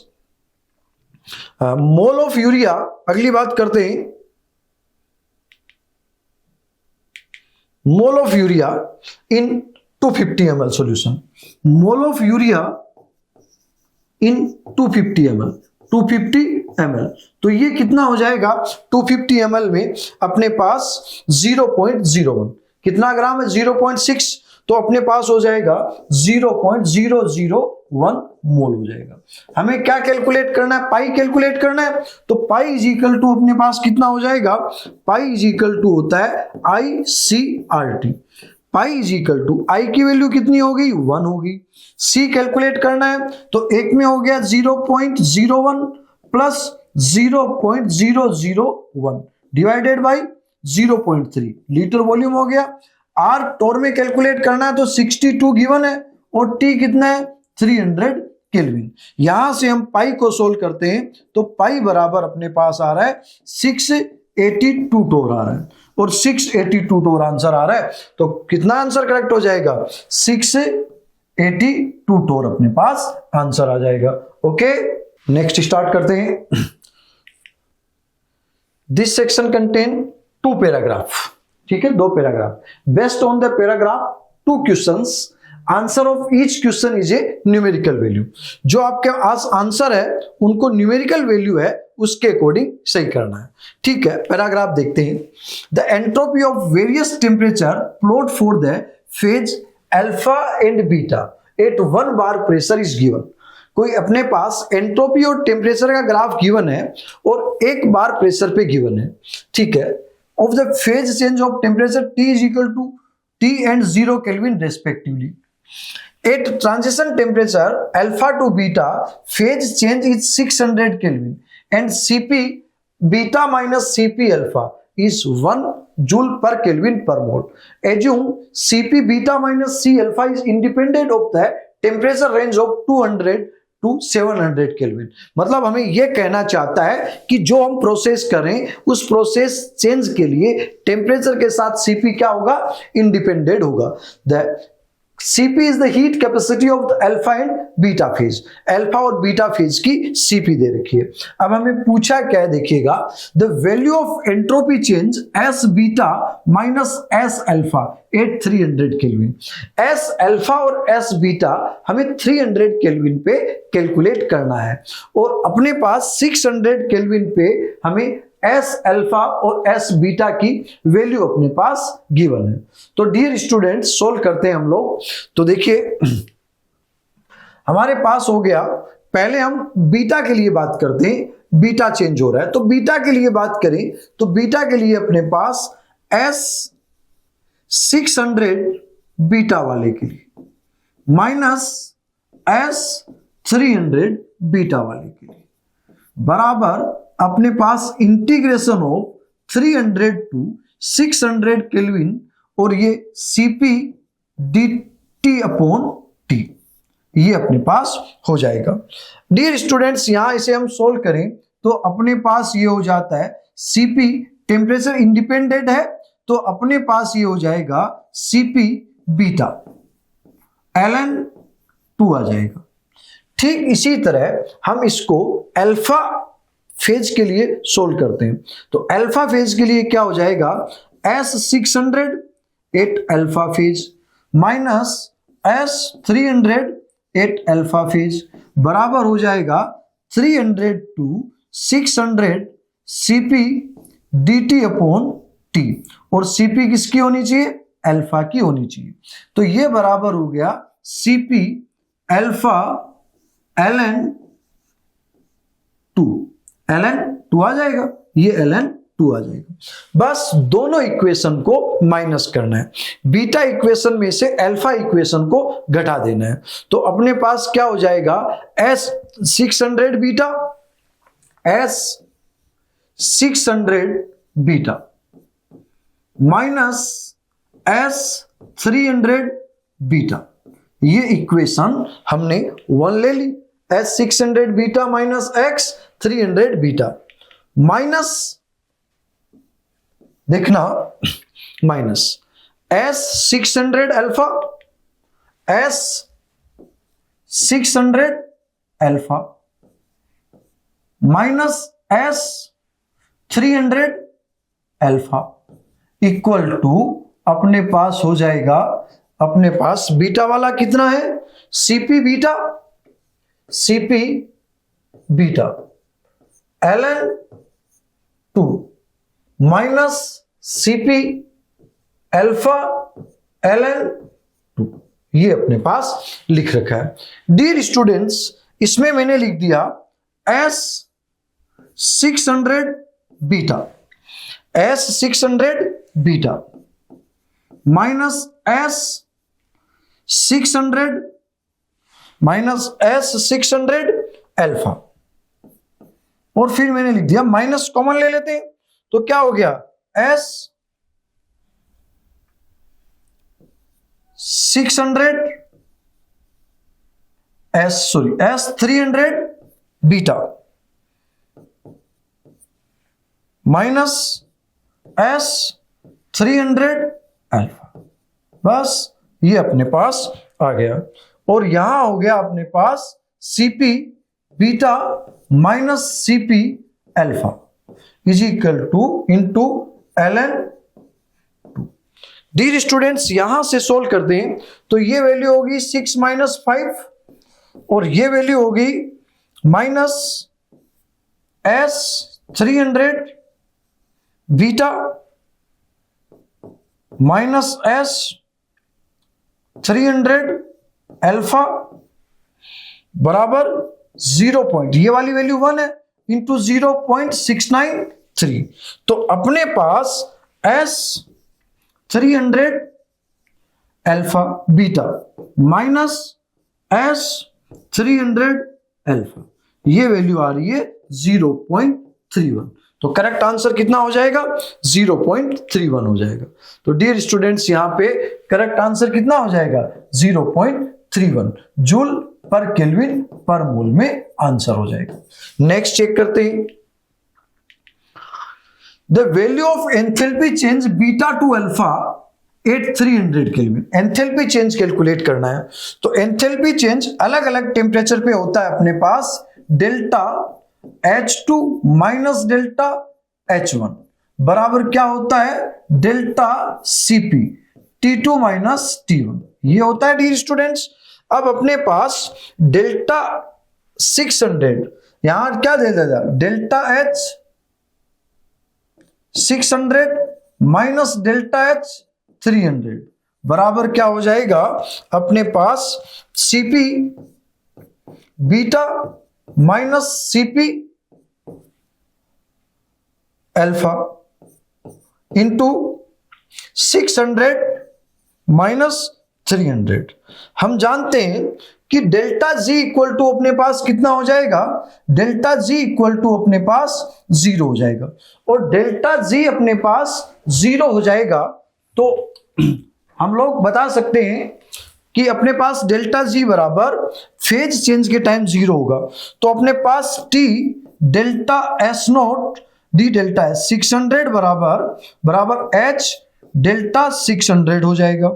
mole of urea, अगली बात करते हैं mole of urea in 250 ml solution. Mole of urea in 250 ml, 250 ml, तो ये कितना हो जाएगा 250 ml में अपने पास 0.01, कितना ग्राम है 0.6, तो अपने पास हो जाएगा 0.001 मोल हो जाएगा। हमें क्या कैलकुलेट करना है, पाई कैलकुलेट करना है। तो पाई इज इक्वल टू अपने पास कितना हो जाएगा, पाई इज इक्वल टू होता है ICRT। Pi is equal to i की वैल्यू कितनी होगी 1 होगी, सी कैलकुलेट करना है तो एक में हो गया 0.01 plus 0.001 divided by 0.3 litre volume हो गया। आर टोर में कैलकुलेट करना है तो 62 गिवन है और टी कितना है 300 केल्विन। यहां से हम पाई को सोल्व करते हैं तो पाई बराबर अपने पास आ रहा है 682 टोर आ रहा है और 682 टोर आंसर आ रहा है। तो कितना आंसर करेक्ट हो जाएगा 682 टोर अपने पास आंसर आ जाएगा। ओके, नेक्स्ट स्टार्ट करते हैं। दिस सेक्शन कंटेन 2 पैराग्राफ, ठीक है, 2 paragraph. Based on the paragraph 2 questions, answer of each question is a numerical value. जो आपके पास आंसर है उनको न्यूमेरिकल वैल्यू है उसके अकॉर्डिंग सही करना है। ठीक है, पैराग्राफ देखते हैं। The entropy of various temperature plot for the phase alpha and beta at 1 bar pressure is given. कोई अपने पास एंट्रोपी और टेम्परेचर का ग्राफ गिवन है और 1 बार प्रेशर पे गिवन है। ठीक है, of the phase change of temperature T is equal to T and 0 Kelvin respectively. At transition temperature alpha to beta, phase change is 600 Kelvin and Cp beta minus Cp alpha is 1 joule per Kelvin per mole. Assume Cp beta minus C alpha is independent of the temperature range of 200 to 700 kelvin. मतलब हमें यह कहना चाहता है कि जो हम process करें उस प्रोसेस चेंज के लिए टेम्परेचर के साथ Cp क्या होगा, इंडिपेंडेंट होगा। The Cp is the heat capacity of the alpha and beta phase. Alpha और बीटा फेज की Cp दे रखी है। अब हमें पूछा क्या है, देखिएगा, the value of entropy change S beta minus S alpha at 300 kelvin. S alpha और S बीटा हमें 300 केल्विन पे कैलकुलेट करना है और अपने पास 600 केल्विन पे हमें S अल्फा और S बीटा की वैल्यू अपने पास गिवन है। तो डियर स्टूडेंट्स, सोल्व करते हैं हम लोग। तो देखिए हमारे पास हो गया, पहले हम बीटा के लिए बात करते हैं, बीटा चेंज हो रहा है तो बीटा के लिए बात करें तो बीटा के लिए अपने पास S 600 बीटा वाले के लिए माइनस S 300 बीटा वाले के लिए बराबर अपने पास इंटीग्रेशन ऑफ 300 टू 600 केल्विन और ये Cp dt अपॉन T, ये अपने पास हो जाएगा। डियर स्टूडेंट्स, यहां इसे हम सोल्व करें तो अपने पास ये हो जाता है Cp टेम्परेचर इंडिपेंडेंट है तो अपने पास ये हो जाएगा Cp बीटा ln 2 आ जाएगा। ठीक इसी तरह हम इसको अल्फा फेज के लिए सोल्व करते हैं तो अल्फा फेज के लिए क्या हो जाएगा, S 600 at alpha phase minus S 300 at alpha phase बराबर हो जाएगा 300 to 600 Cp dt upon T और Cp किसकी होनी चाहिए, अल्फा की होनी चाहिए। तो ये बराबर हो गया Cp अल्फा ln 2 आ जाएगा, ये ln 2 आ जाएगा। बस दोनों इक्वेशन को माइनस करना है, बीटा इक्वेशन में से अल्फा इक्वेशन को घटा देना है। तो अपने पास क्या हो जाएगा, S 600 beta, S 600 beta minus S 300 beta. ये इक्वेशन हमने 1 ले ली, S 600 beta minus x 300 beta, minus देखना minus S 600 alpha, S 600 alpha minus S 300 alpha equal to अपने पास हो जाएगा, अपने पास बीटा वाला कितना है, CP beta, CP beta ln 2 minus CP alpha ln 2, ये अपने पास लिख रखा है। डियर स्टूडेंट्स, इसमें मैंने लिख दिया S 600 beta, S 600 beta minus S 600 minus S 600 alpha, और फिर मैंने लिख दिया माइनस कॉमन ले लेते हैं, तो क्या हो गया, S 600 S 300 beta minus S 300 alpha. बस ये अपने पास आ गया, और यहां हो गया अपने पास CP beta minus CP alpha is equal to into ln 2। Dear students, यहां से सोल्व कर दें तो ये वैल्यू होगी 6 माइनस 5, और ये वैल्यू होगी minus S 300 beta minus S 300 alpha बराबर 0 पॉइंट, ये वाली वैल्यू 1 है, इंटू 0.693। तो अपने पास S 300 alpha beta minus S 300 alpha, ये वैल्यू आ रही है 0.31। तो करेक्ट आंसर कितना हो जाएगा, 0.31 हो जाएगा। तो डियर स्टूडेंट्स, यहां पे करेक्ट आंसर कितना हो जाएगा, 0.31 जूल पर केल्विन पर मोल में आंसर हो जाएगा। नेक्स्ट चेक करते हैं, the value of enthalpy change beta to alpha at 300 kelvin. Enthalpy change calculate करना है, तो एंथैल्पी चेंज अलग अलग टेम्परेचर पे होता है अपने पास, delta H2 minus delta H1 बराबर क्या होता है, delta Cp T2 minus T1, ये होता है डियर स्टूडेंट्स। अब अपने पास डेल्टा 600, यहां क्या दे देगा, delta H 600 minus delta H 300 बराबर क्या हो जाएगा, अपने पास Cp beta minus CP alpha into 600 minus 300। हम जानते हैं कि डेल्टा जी इक्वल टू अपने पास कितना हो जाएगा, डेल्टा जी इक्वल टू अपने पास 0 हो जाएगा, और डेल्टा जी अपने पास 0 हो जाएगा तो हम लोग बता सकते हैं कि अपने पास डेल्टा जी बराबर फेज चेंज के टाइम 0 होगा, तो अपने पास T delta S naught D delta S 600 बराबर एच डेल्टा 600 हो जाएगा।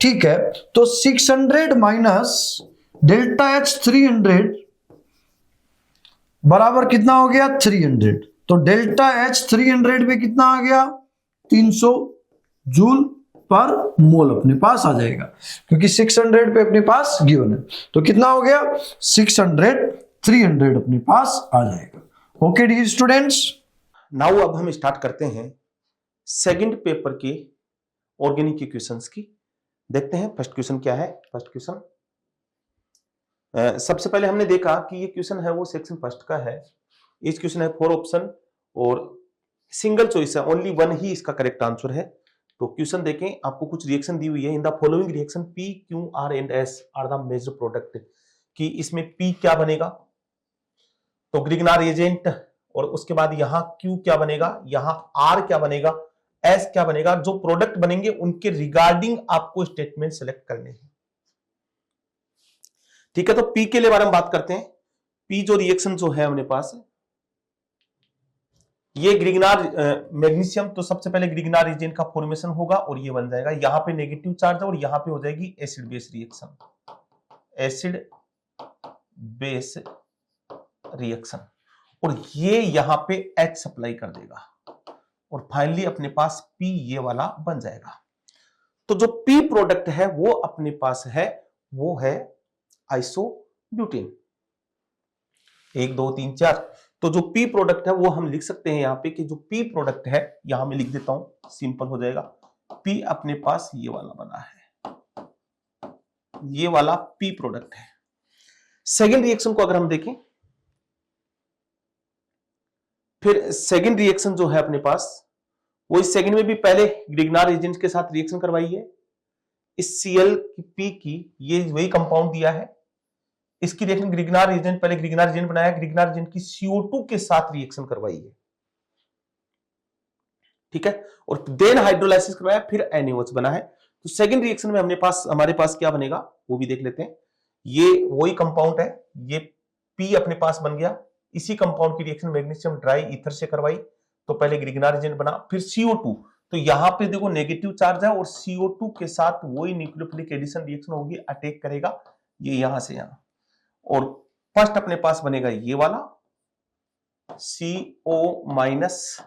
ठीक है, तो 600 माइनस डेल्टा एच 300 बराबर कितना हो गया, 300। तो डेल्टा एच 300 पे कितना आ गया, 300 जूल पर मोल अपने पास आ जाएगा, क्योंकि 600 पे अपने पास गिवन है। तो कितना हो गया, 600 300 अपने पास आ जाएगा। ओके डियर स्टूडेंट्स, नाउ अब हम स्टार्ट करते हैं सेकंड पेपर के ऑर्गेनिक इक्वेशंस की। देखते हैं फर्स्ट क्वेश्चन क्या है। फर्स्ट क्वेश्चन सबसे पहले हमने देखा कि ये क्वेश्चन है वो सेक्शन फर्स्ट का है। इस क्वेश्चन है 4 ऑप्शन और सिंगल चॉइस है, ओनली वन ही इसका करेक्ट आंसर है। तो क्वेश्चन देखें, आपको कुछ रिएक्शन दी हुई है। In the following reaction P, Q, R and S are the major product, कि इसमें P क्या बनेगा, तो ग्रिग्नार एजेंट, और उसके बाद यहां Q क्या बनेगा, यहां R क्या बनेगा, S क्या बनेगा। जो प्रोडक्ट बनेंगे उनके रिगार्डिंग आपको स्टेटमेंट सेलेक्ट करने हैं। ठीक है, तो P के लिए बारे में बात करते हैं। P जो रिएक्शन जो है अपने पास, ये ग्रिग्नार मैग्नीशियम, तो सबसे पहले ग्रिग्नार एजेंट का फॉर्मेशन होगा और ये बन जाएगा, यहां पे नेगेटिव चार्ज है और यहां पे हो जाएगी acid base reaction, acid base reaction, और ये यहां पे H सप्लाई कर देगा और फाइनली अपने पास P ये वाला बन जाएगा। तो जो P प्रोडक्ट है वो अपने पास है, वो है आइसोब्यूटेन। 1 2 3 4। तो जो P प्रोडक्ट है वो हम लिख सकते हैं यहां पे कि जो P प्रोडक्ट है, यहां मैं लिख देता हूं, सिंपल हो जाएगा। P अपने पास ये वाला बना है, ये वाला P प्रोडक्ट है। सेकेंड रिएक्शन को अगर हम देखें, फिर सेकेंड रिएक्शन जो है अपने पास, वो इस सेकेंड में भी पहले ग्रिग्नार एजेंट के साथ रिएक्शन करवाई है। इस Cl की ये वही कंपाउंड दिया है, इसकी रिएक्शन ग्रिग्नार एजेंट, पहले ग्रिग्नार एजेंट बनाया, ग्रिग्नार एजेंट की CO2 के साथ रिएक्शन करवाई है। ठीक है, और देन हाइड्रोलाइसिस करवाया, फिर NaOH बना है। तो सेकंड रिएक्शन में हमारे पास क्या बनेगा वो भी देख लेते हैं। ये वही कंपाउंड है, ये P अपने पास बन गया। इसी कंपाउंड की रिएक्शन मैग्नीशियम ड्राई ईथर से करवाई, तो पहले ग्रिग्नार एजेंट बना, फिर CO2। तो यहां पे देखो नेगेटिव चार्ज है और CO2 के साथ वही न्यूक्लियोफिलिक एडिशन रिएक्शन होगी, अटैक करेगा ये यहां से यहां, और फर्स्ट अपने पास बनेगा ये वाला CO माइनस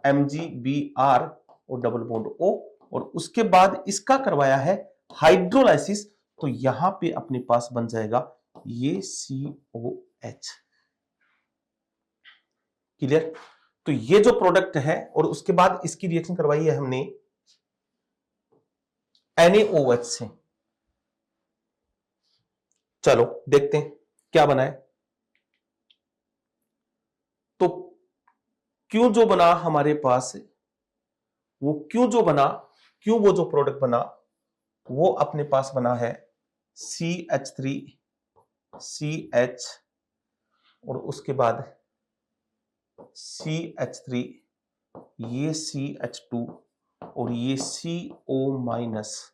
MgBr और डबल बॉन्ड O, और उसके बाद इसका करवाया है हाइड्रोलाइसिस, तो यहां पे अपने पास बन जाएगा ये COH। क्लियर? तो ये जो प्रोडक्ट है, और उसके बाद इसकी रिएक्शन करवाई है हमने NaOH से। चलो देखते हैं क्या बना है। तो क्यों जो बना हमारे पास, वो क्यों वो जो प्रोडक्ट बना वो अपने पास बना है CH3 CH, और उसके बाद CH3, ये CH2 और ये CO माइनस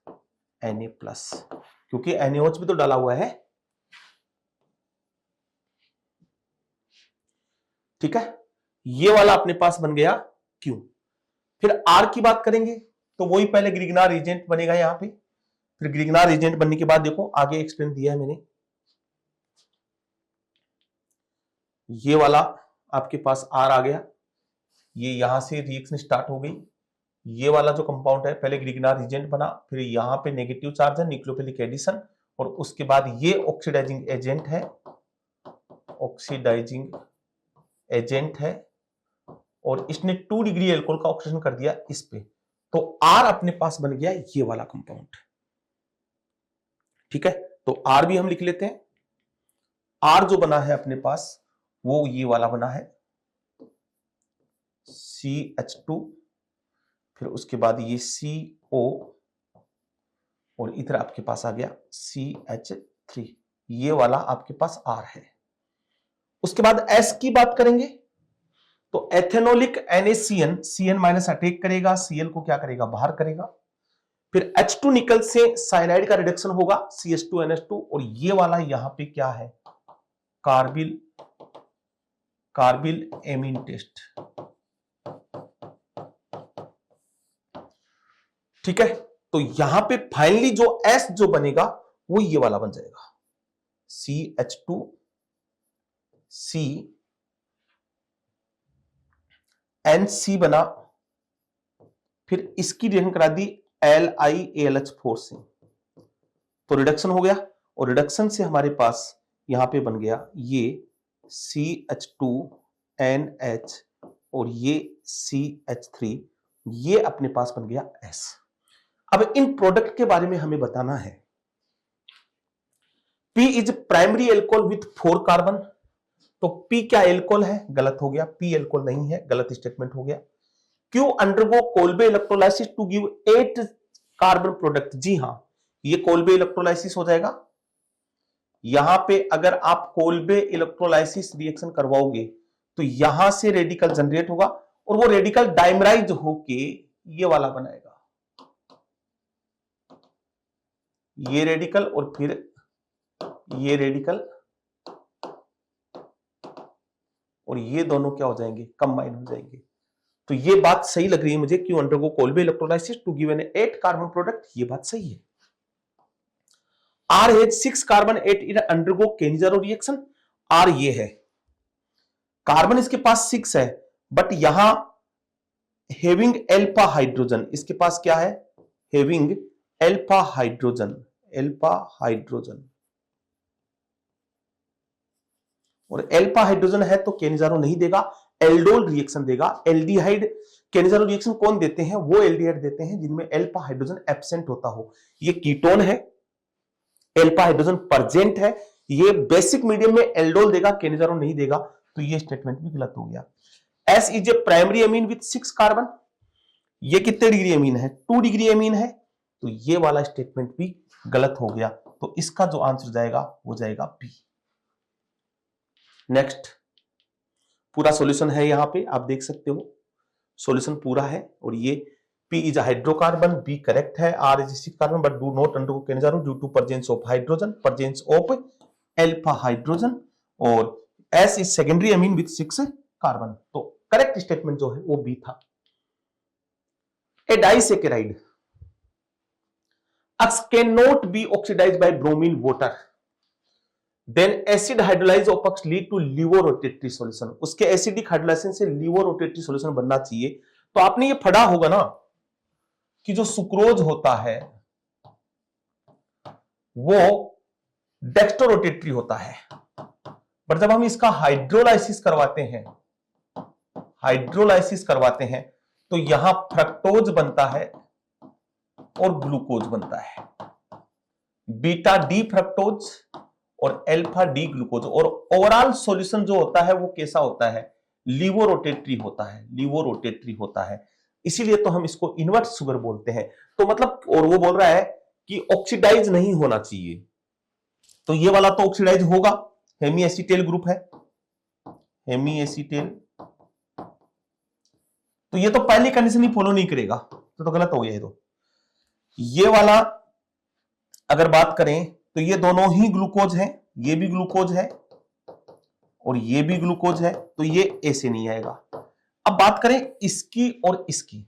Na प्लस, क्योंकि NaOH भी तो डाला हुआ है। ठीक है, ये वाला अपने पास बन गया Q। फिर R की बात करेंगे तो वही पहले ग्रिग्नार एजेंट बनेगा यहां पे, फिर ग्रिग्नार एजेंट बनने के बाद देखो आगे एक्सप्लेन दिया है मैंने, ये वाला आपके पास R आ गया, ये यहां से रिएक्शन स्टार्ट हो गई। ये वाला जो कंपाउंड है पहले ग्रिग्नार एजेंट बना, फिर यहां पे नेगेटिव चार्ज है, न्यूक्लियोफिलिक एडिशन, और उसके बाद ये ऑक्सीडाइजिंग एजेंट है, ऑक्सीडाइजिंग एजेंट है, और इसने 2 डिग्री एल्कोहल का ऑक्सीडेशन कर दिया इस पे, तो R अपने पास बन गया ये वाला कंपाउंड। ठीक है, तो R भी हम लिख लेते हैं। R जो बना है अपने पास वो ये वाला बना है CH2, फिर उसके बाद ये CO, और इधर आपके पास आ गया CH3, ये वाला आपके पास R है। उसके बाद S की बात करेंगे तो एथेनोलिक NaCN, CN माइनस अटैक करेगा, Cl को क्या करेगा, बाहर करेगा। फिर H2 निकल से साइनाइड का रिडक्शन होगा, CH2NH2, और ये वाला यहां पे क्या है, कार्बिल एमीन टेस्ट। ठीक है, तो यहां पे फाइनली जो S जो बनेगा वो ये वाला बन जाएगा, CH2C NC बना, फिर इसकी रिएक्शन करा दी LiAlH4 से, तो रिडक्शन हो गया, और रिडक्शन से हमारे पास यहां पे बन गया ये CH2NH और ये CH3, ये अपने पास बन गया S। अब इन प्रोडक्ट के बारे में हमें बताना है। P is primary alcohol with 4 carbon, तो P क्या एल्कोहल है? गलत हो गया। P एल्कोहल नहीं है, गलत स्टेटमेंट हो गया। Q undergo Kolbe electrolysis to give 8 carbon product. जी हां, ये कोल्बे इलेक्ट्रोलाइसिस हो जाएगा। यहां पे अगर आप कोल्बे इलेक्ट्रोलाइसिस रिएक्शन करवाओगे तो यहां से रेडिकल जनरेट होगा और वो रेडिकल डाइमराइज होके ये वाला बनाएगा, ये रेडिकल और फिर ये रेडिकल, और ये दोनों क्या हो जाएंगे? कंबाइन हो जाएंगे। तो ये बात सही लग रही है मुझे, क्यों undergo Kolbe electrolysis to give an 8 carbon product, ये बात सही है। R has 6 carbon 8 in undergo Cannizzaro reaction. R ये है, कार्बन इसके पास 6 है, बट यहां हैविंग एल्फा हाइड्रोजन, इसके पास क्या है? Having alpha hydrogen, alpha hydrogen, और एल्फा हाइड्रोजन है तो केनिज़ारो नहीं देगा, एल्डोल रिएक्शन देगा। एल्डिहाइड केनिज़ारो रिएक्शन कौन देते हैं? वो एल्डिहाइड देते हैं जिनमें एल्फा हाइड्रोजन एब्सेंट होता हो। ये कीटोन है, एल्फा हाइड्रोजन प्रेजेंट है, ये बेसिक मीडियम में एल्डोल देगा, केनिज़ारो नहीं देगा, तो ये स्टेटमेंट भी गलत हो गया। S is a primary amine with 6 carbon, ये कितने डिग्री अमीन है? 2 डिग्री अमीन है, तो ये वाला स्टेटमेंट भी गलत हो गया। तो इसका जो आंसर जाएगा वो जाएगा बी। नेक्स्ट, पूरा सॉल्यूशन है, यहां पे आप देख सकते हो सॉल्यूशन पूरा है, और ये P is hydrocarbon, B correct है, R is 6 carbon but do not undergo Cannizzaro due to presence of hydrogen, presence of alpha hydrogen, और S is secondary amine with 6 carbon. तो करेक्ट स्टेटमेंट जो है वो बी था। A disaccharide can not be oxidised by bromine water, then acid hydrolyse of lead to laevorotatory solution. उसके acidic hydrolysation से laevorotatory solution बनना चाहिए। तो आपने ये पढ़ा होगा ना कि जो सुक्रोज होता है वो डेक्स्ट्रोरोटेटरी होता है, पर जब हम इसका हाइड्रोलाइसिस करवाते हैं तो यहां फ्रक्टोज बनता है और ग्लूकोज बनता है, बीटा डी फ्रक्टोज और अल्फा डी ग्लूकोज, और ओवरऑल सॉल्यूशन जो होता है वो कैसा होता है? लिवोरोटेटरी होता है, लिवोरोटेटरी होता है। इसीलिए तो हम इसको इन्वर्ट शुगर बोलते हैं। तो मतलब, और वो बोल रहा है कि ऑक्सीडाइज नहीं होना चाहिए, तो ये वाला तो ऑक्सीडाइज होगा, हेमी एसीटेल ग्रुप है, हेमी एसीटेल, तो ये तो पहली कंडीशन ही फॉलो नहीं करेगा, तो गलत हो गया। ये वाला अगर बात करें तो ये दोनों ही ग्लूकोज हैं, ये भी ग्लूकोज है और ये भी ग्लूकोज है, तो ये ऐसे नहीं आएगा। अब बात करें इसकी और इसकी,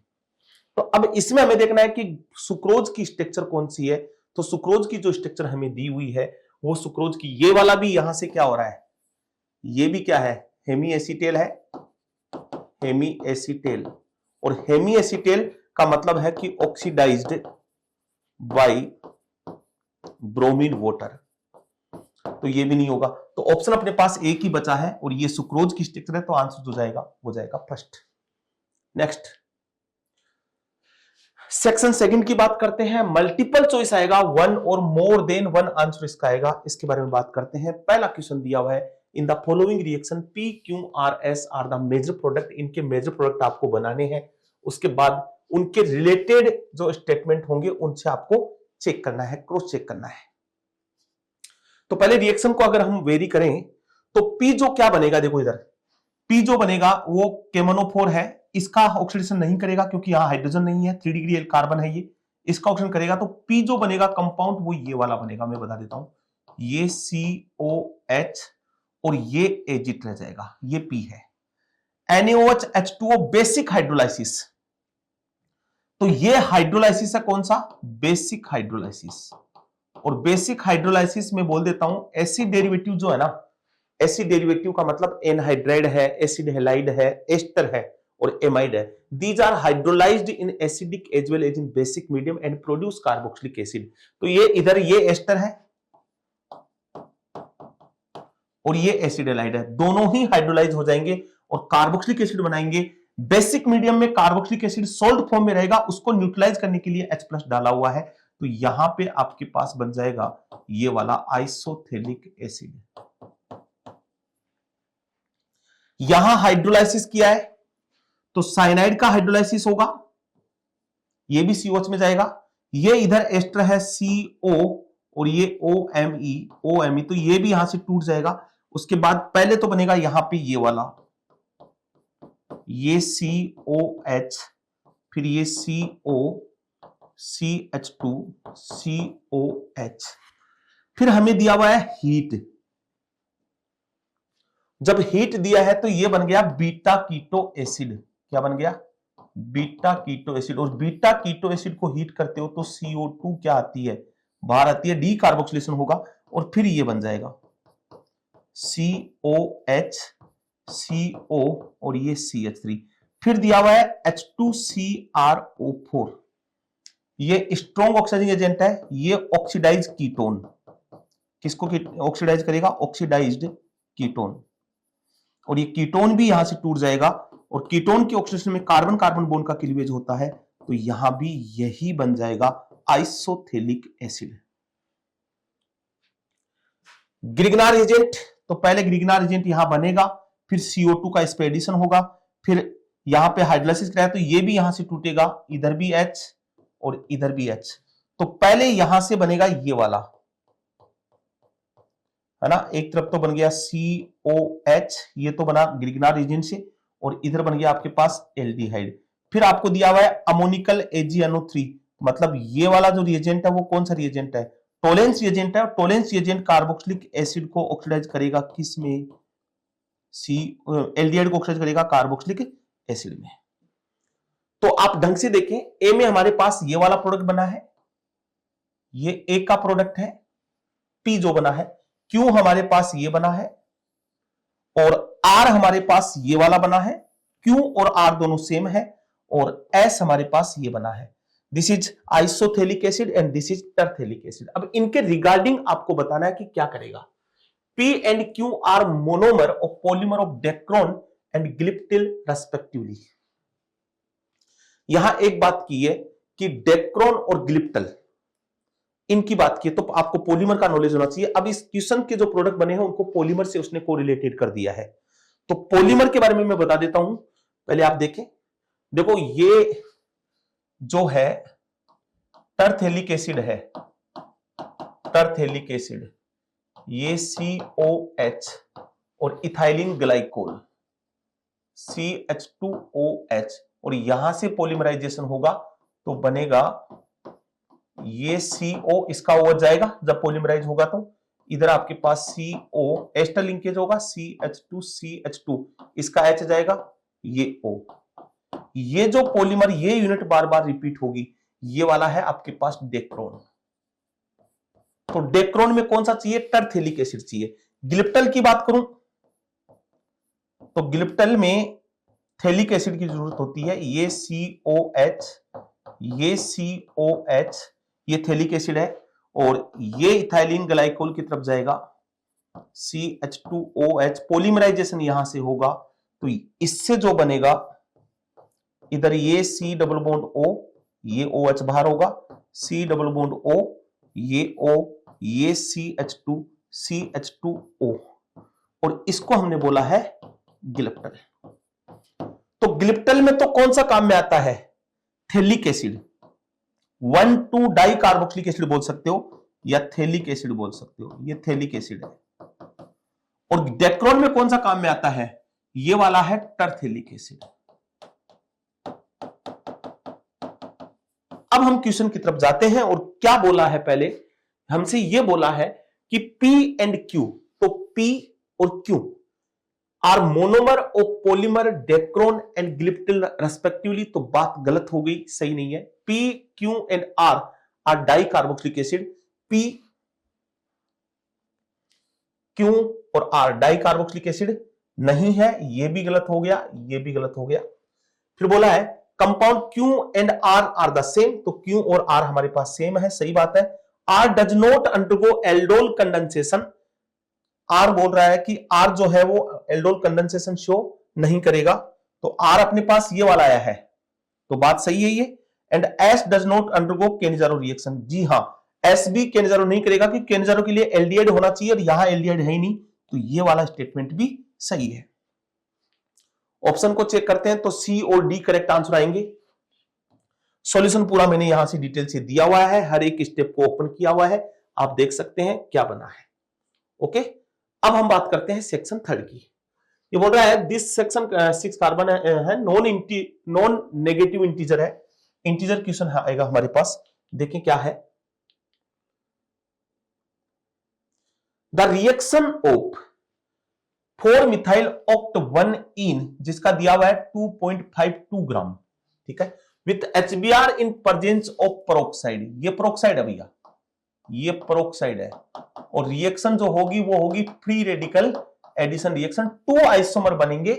तो अब इसमें हमें देखना है कि सुक्रोज की स्ट्रक्चर कौन सी है। तो सुक्रोज की जो स्ट्रक्चर हमें दी हुई है वो सुक्रोज की, ये वाला भी यहां से क्या हो रहा है? ये भी क्या है? हेमी एसीटेल है, हेमी एसीटेल, और हेमी एसीटेल का मतलब है कि ऑक्सीडाइज्ड बाय ब्रोमीन वाटर, तो ये भी नहीं होगा। तो ऑप्शन अपने पास एक ही बचा है और ये सुक्रोज की स्ट्रक्चर है, तो आंसर जो जाएगा वो जाएगा फर्स्ट। नेक्स्ट, सेक्शन सेकंड की बात करते हैं। मल्टीपल चॉइस आएगा, वन और मोर देन वन आंसर इसका आएगा, इसके बारे में बात करते हैं। पहला क्वेश्चन दिया हुआ है, in the following reaction P, Q, R, S are the major product. इनके मेजर प्रोडक्ट आपको बनाने हैं, उसके बाद उनके रिलेटेड जो स्टेटमेंट होंगे उनसे आपको चेक करना है, क्रॉस चेक करना है। तो पहले रिएक्शन को अगर हम वेरी करें तो P जो क्या बनेगा, देखो इधर P जो बनेगा वो केमोनोफोर है, इसका ऑक्सीडेशन नहीं करेगा क्योंकि यहां हाइड्रोजन नहीं है, 3 डिग्री कार्बन है ये, इसका ऑक्सीडेशन करेगा। तो P जो बनेगा कंपाउंड वो ये वाला बनेगा, मैं बता देता हूं, ये COH और ये एजिट रह जाएगा, ये P है। NaOH H2O बेसिक हाइड्रोलाइसिस, तो ये हाइड्रोलाइसिस है कौन सा? Basic hydrolysis. और बेसिक हाइड्रोलाइसिस में बोल देता हूं एसिड डेरिवेटिव जो है ना, एसिड डेरिवेटिव का मतलब एनहाइड्राइड है, एसिड हैलाइड है, एस्टर है और एमाइड है। These are hydrolysed in acidic as well as in basic medium and produce carboxylic acid. तो ये इधर ये एस्टर है और ये एसिड हैलाइड है, दोनों ही हाइड्रोलाइज हो जाएंगे और कार्बोक्सिलिक एसिड बनाएंगे। बेसिक मीडियम में कार्बोक्सिलिक एसिड सोल्ट फॉर्म में रहेगा, उसको न्यूट्रलाइज करने के लिए H+ डाला हुआ है, तो यहां पे आपके पास बन जाएगा ये वाला आइसोथेलिक एसिड। यहां हाइड्रोलाइसिस किया है तो साइनाइड का हाइड्रोलाइसिस होगा, ये भी COH में जाएगा। ये इधर एस्टर है CO और ये OMe, तो ये भी यहां से टूट जाएगा। उसके बाद पहले तो बनेगा यहां पे ये वाला, ये COH, फिर ये CO, CH2, COH, फिर हमें दिया हुआ है हीट। जब हीट दिया है तो ये बन गया बीटा कीटो एसिड। क्या बन गया? Beta keto acid. और बीटा कीटो एसिड को हीट करते हो तो CO2 क्या आती है? बाहर आती है, डी कार्बोक्सिलेशन होगा और फिर ये बन जाएगा COH, CO और ये CH3। फिर दिया हुआ है H2CrO4। ये स्ट्रॉन्ग ऑक्सीडाइजिंग एजेंट है, ये ऑक्सीडाइज कीटोन। किसको ऑक्सीडाइज करेगा? Oxidised ketone. और ये कीटोन भी यहां से टूट जाएगा और कीटोन की ऑक्सीडेशन में कार्बन कार्बन बॉन्ड का क्लीवेज होता है, तो यहां भी यही बन जाएगा आइसोथेलिक एसिड। ग्रिग्नार एजेंट, तो पहले ग्रिग्नार एजेंट यहां बनेगा, फिर CO2 का एक्सपेडिशन होगा, फिर यहां पे हाइड्रोलाइसिस कराया तो ये भी यहां से टूटेगा, इधर भी H और इधर भी H। तो पहले यहां से बनेगा ये वाला, है ना, एक तरफ तो बन गया COH, ये तो बना ग्रिग्नार एजेंट से, और इधर बन गया आपके पास एल्डिहाइड। फिर आपको दिया हुआ है अमोनिकल AgNO3, मतलब ये वाला जो रिएजेंट है वो कौन सा रिएजेंट है? टोलेंस रिएजेंट है। टोलेंस रिएजेंट कार्बोक्सिलिक एसिड को ऑक्सीडाइज करेगा किस में? एल्डिहाइड को ऑक्सीडाइज करेगा कार्बोक्सिलिक एसिड में। तो आप ढंग से देखें, ए में हमारे पास ये वाला प्रोडक्ट बना है, ये ए का प्रोडक्ट है, पी जो बना है, क्यू हमारे पास ये बना है, और आर हमारे पास ये वाला बना है। क्यू और आर दोनों सेम है, और एस हमारे पास ये बना है। This is isophthalic acid and this is terephthalic acid. अब इनके रिगार्डिंग आपको बताना है कि क्या करेगा। P and Q are monomer of polymer of Dacron and glyptal respectively. यहां एक बात की है कि डेक्रोन और ग्लिप्टल, इनकी बात की तो आपको पॉलीमर का नॉलेज होना चाहिए। अब इस क्वेश्चन के जो प्रोडक्ट बने हैं उनको पॉलीमर से उसने कोरिलेटेड कर दिया है, तो पॉलीमर के बारे में मैं बता देता हूं, पहले आप देखें। देखो ये जो है टरथेलिक एसिड है, टरथेलिक एसिड, ये COH और इथाइलिन ग्लाइकोल CH2OH, और यहां से पॉलीमराइजेशन होगा तो बनेगा ये CO, इसका OH जाएगा जब पॉलीमराइज होगा, तो इधर आपके पास CO एस्टर लिंकेज होगा CH2CH2, इसका H जाएगा, ये O। ये जो पॉलीमर, ये यूनिट बार बार रिपीट होगी, ये वाला है आपके पास डेक्रोन। तो डेक्रोन में कौन सा चाहिए? टरथेलिक एसिड चाहिए। ग्लिप्टल की बात करूं तो ग्लिप्टल में थैलिक एसिड की जरूरत होती है। ये COH, ये COH, ये थैलिक एसिड है, और ये इथाइलिन ग्लाइकोल की तरफ जाएगा CH2OH। पॉलीमराइजेशन यहां से होगा तो इससे जो बनेगा, इधर ये C डबल बॉन्ड O, ये OH बाहर होगा, C डबल बॉन्ड O, ये O, ये CH2, CH2O, और इसको हमने बोला है ग्लिप्टल। तो ग्लिप्टल में तो कौन सा काम में आता है? Phthalic acid, 1,2 die carboxylic acid बोल सकते हो या थैलिक एसिड बोल सकते हो, ये थैलिक एसिड है। और डेक्रोन में कौन सा काम में आता है? ये वाला है टरथेलिक एसिड। अब हम क्वेश्चन की तरफ जाते हैं, और क्या बोला है? पहले हमसे ये बोला है कि P एंड Q, तो P और Q are monomer of polymer Dacron and glyptal respectively. तो बात गलत हो गई, सही नहीं है। P, Q and R are di carboxylic acid. P, Q और R डाई कार्बोक्सिलिक एसिड नहीं है, ये भी गलत हो गया, ये भी गलत हो गया। फिर बोला है compound Q and R are the same, तो Q और R हमारे पास सेम है, सही बात है। R does not undergo aldol condensation. R बोल रहा है कि R जो है वो एल्डोल कंडेंसेशन शो नहीं करेगा, तो R अपने पास ये वाला आया है, तो बात सही है ये। And S does not undergo Cannizzaro reaction. जी हां, S भी केनिजारो नहीं करेगा, कि केनिजारो के लिए एल्डिहाइड होना चाहिए और यहां एल्डिहाइड है ही नहीं, तो ये वाला स्टेटमेंट भी सही है। ऑप्शन को चेक करते हैं तो सी और डी करेक्ट आंसर आएंगे। सॉल्यूशन पूरा मैंने यहां से डिटेल से दिया हुआ है, हर एक स्टेप को ओपन किया हुआ है, आप देख सकते हैं क्या बना है। ओके, अब हम बात करते हैं सेक्शन 3 की। ये बोल रहा है दिस सेक्शन 6 कार्बन है नॉन नेगेटिव इंटीजर है। इंटीजर क्वेश्चन आएगा हमारे पास, देखें क्या है। The reaction of 4 methyl oct 1 इन, जिसका दिया हुआ है 2.52 ग्राम, ठीक है, with HBr in presence of peroxide. ये पेरोक्साइड है भैया, ये पेरोक्साइड है, और रिएक्शन जो होगी वो होगी free radical addition reaction. 2 isomer बनेंगे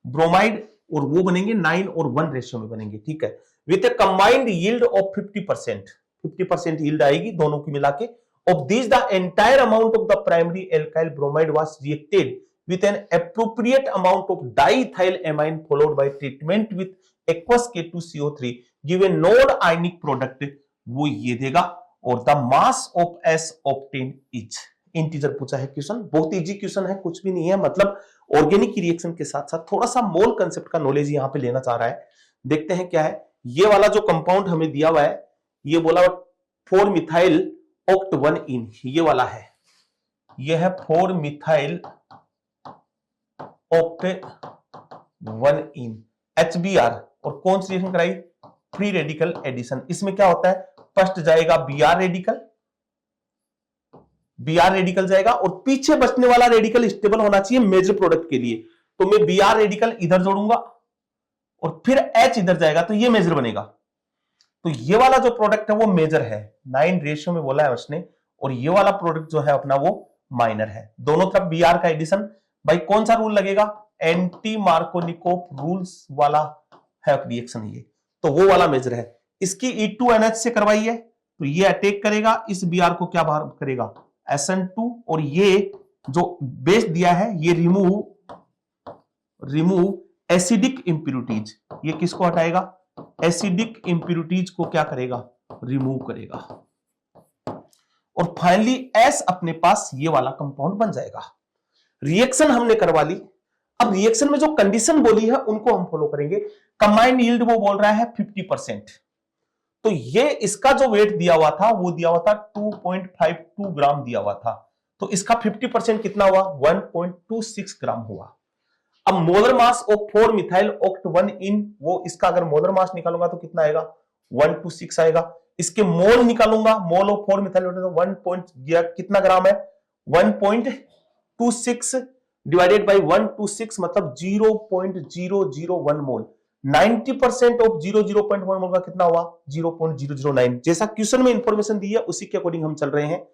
ब्रोमाइड, और वो बनेंगे 9 और 1 रेशियो में बनेंगे, ठीक है, with A combined yield of 50% yield आएगी दोनों की मिला के। Of this the entire amount of the primary alkyl bromide was reacted with an appropriate amount of diethylamine followed by treatment with aqueous K2CO3 give a node ionic product, वो ये देगा। और the mass of S obtained is, integer पूछा है question, बहुत easy question है, कुछ भी नहीं है, मतलब ऑर्गेनिक रिएक्शन के साथ साथ थोड़ा सा मोल कंसेप्ट का नॉलेज यहां पे लेना चाह रहा है। देखते हैं क्या है। ये वाला जो कंपाउंड हमें दिया हुआ है, ये बोला 4 मिथाइल ऑक्ट 1 इन, ये वाला है, ये है 4 मिथाइल ऑक्ट 1 इन HBr, और कौन सी रिएक्शन कराई, फ्री रेडिकल एडिशन। इसमें क्या होता है, फर्स्ट जाएगा Br रेडिकल जाएगा, और पीछे बचने वाला रेडिकल स्टेबल होना चाहिए मेजर प्रोडक्ट के लिए, तो मैं Br रेडिकल इधर जोड़ूंगा और फिर H इधर जाएगा, तो ये मेजर बनेगा। तो ये वाला जो प्रोडक्ट है वो मेजर है, 9 रेशियो में बोला है उसने, और ये वाला प्रोडक्ट जो है अपना वो माइनर है। दोनों तरफ Br का एडिशन, भाई कौन सा रूल लगेगा, एंटी मार्कोनिकोव रूल्स वाला है रिएक्शन ये, तो वो वाला मेजर है। इसकी E2NH से करवाइए, तो ये अटैक करेगा, इस Br को क्या बाहर करेगा, SN2, और ये जो बेस दिया है ये रिमूव एसिडिक इंप्यूरिटीज, ये किसको हटाएगा, एसिडिक इंप्यूरिटीज को क्या करेगा, रिमूव करेगा, और फाइनली S अपने पास ये वाला कंपाउंड बन जाएगा। रिएक्शन हमने करवा ली, अब रिएक्शन में जो कंडीशन बोली है उनको हम फॉलो करेंगे। कंबाइंड यील्ड वो बोल रहा है 50%, तो ये इसका जो वेट दिया हुआ था वो दिया हुआ था 2.52 ग्राम दिया हुआ था, तो इसका 50% कितना हुआ, 1.26 ग्राम हुआ। अब molar mass of 4 methyl oct 1 इन, वो इसका अगर मोलर मास निकालूंगा तो कितना आएगा, 126 आएगा। इसके मोल निकालूंगा, मोल ऑफ 4 मिथाइल 1 कितना ग्राम है, 1.26 डिवाइडेड बाई 126 मतलब 0.001 मोल। 90% ऑफ 0.1 मोल का कितना हुआ, 0.009। जैसा क्वेश्चन में इंफॉर्मेशन दी है उसी के अकॉर्डिंग हम चल रहे हैं।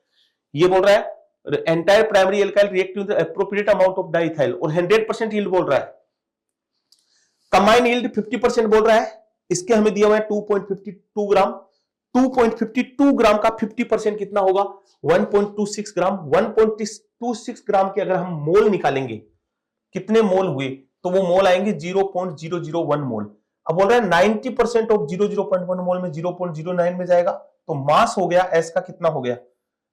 ये बोल रहा है entire primary alkyl react with appropriate amount of diethyl, और 100% यील्ड बोल रहा है। कंबाइंड यील्ड 50% बोल रहा है, इसके हमें दिया हुआ है 2.52 ग्राम। 2.52 ग्राम का 50% कितना होगा, 1.26 ग्राम। 1.26 ग्राम के अगर हम मोल निकालेंगे, कितने मोल हुए, तो वो मोल आएंगे 0.001 मोल। अब बोल रहा है 90% ऑफ 0.01 मोल में 0.09 में जाएगा, तो मास हो गया एस का कितना हो गया,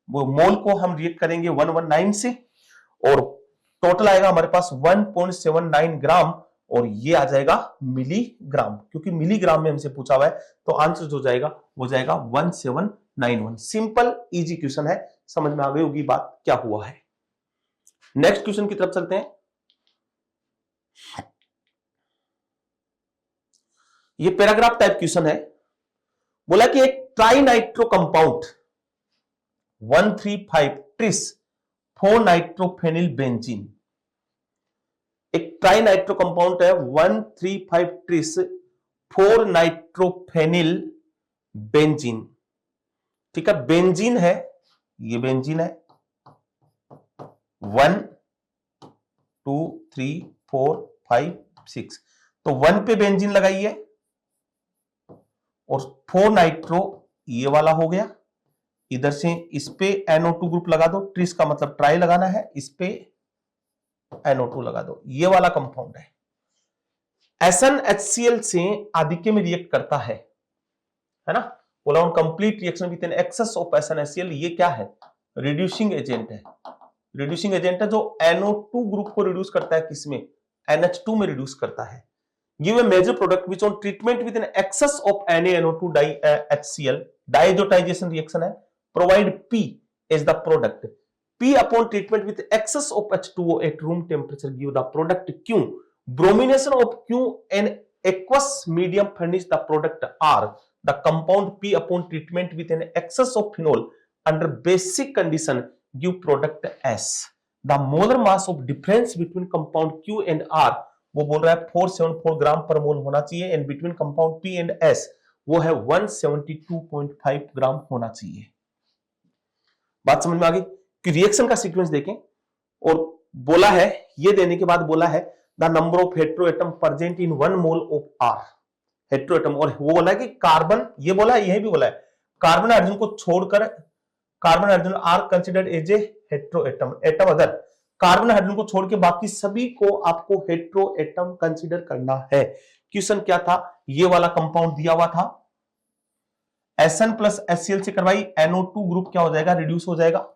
वो मोल को हम रिएक्ट करेंगे 119 से, और टोटल आएगा हमारे पास 1.79 ग्राम, और ये आ जाएगा मिलीग्राम, क्योंकि मिलीग्राम में हमसे पूछा हुआ है, तो आंसर जो जाएगा वो जाएगा 1791। सिंपल इजी क्वेश्चन है, समझ में आ गई होगी बात क्या हुआ है। नेक्स्ट क्वेश्चन की तरफ चलते हैं। ये पैराग्राफ टाइप क्वेश्चन है। बोला कि एक ट्राइनाइट्रो कंपाउंड 135 ट्रिस 4 नाइट्रोफेनिल बेंजीन, एक ट्राइनाइट्रो कंपाउंड है 135 ट्रिस 4 नाइट्रोफेनिल बेंजीन, ठीक है, बेंजीन है, ये बेंजीन है 1 2 3 4 5 6, तो 1 पे बेंजीन लगाइए, और 4 नाइट्रो ये वाला हो गया, इधर से इस पे NO2 ग्रुप लगा दो, ट्रिस का मतलब ट्राई लगाना है, इस पे NO2 लगा दो, ये वाला कंपाउंड है। SnHCl से आदिके में रिएक्ट करता है ना, बोला on complete reaction with an excess of SnHCl, ये क्या है, रिड्यूसिंग एजेंट है। रिड्यूसिंग एजेंट है जो NO2 ग्रुप को रिड्यूस करता है किसमें, NH2 में रिड्यूस करता है। Give a major product which on treatment with an excess of NaNO2 HCl, diazotisation reaction है, provide P as the product. P upon treatment with excess of H2O at room temperature give the product Q. Bromination of Q and aqueous medium furnish the product R. The compound P upon treatment with an excess of phenol under basic condition give product S. The molar mass of difference between compound Q and R वो बोल रहा है 474 ग्राम पर मोल होना चाहिए, and between compound P and S वो है 172.5 ग्राम होना चाहिए। बात समझ में आ गई कि रिएक्शन का सीक्वेंस देखें, और बोला है ये देने के बाद बोला है the number of heteroatom present in 1 mole of R heteroatom, और वो बोला है कि कार्बन, ये बोला है, यही भी बोला है कार्बन हाइड्रोजन को छोड़कर carbon hydrogen are considered as a heteroatom, atom other, carbon hydrogen को छोड़ के बाकी सभी को आपको हेटेरोएटम कंसिडर करना है। क्वेश्चन क्या था, ये वाला कंपाउंड दिया हुआ था, Sn प्लस HCl से करवाई, NO2 ग्रुप क्या हो जाएगा, रिड्यूस हो जाएगा,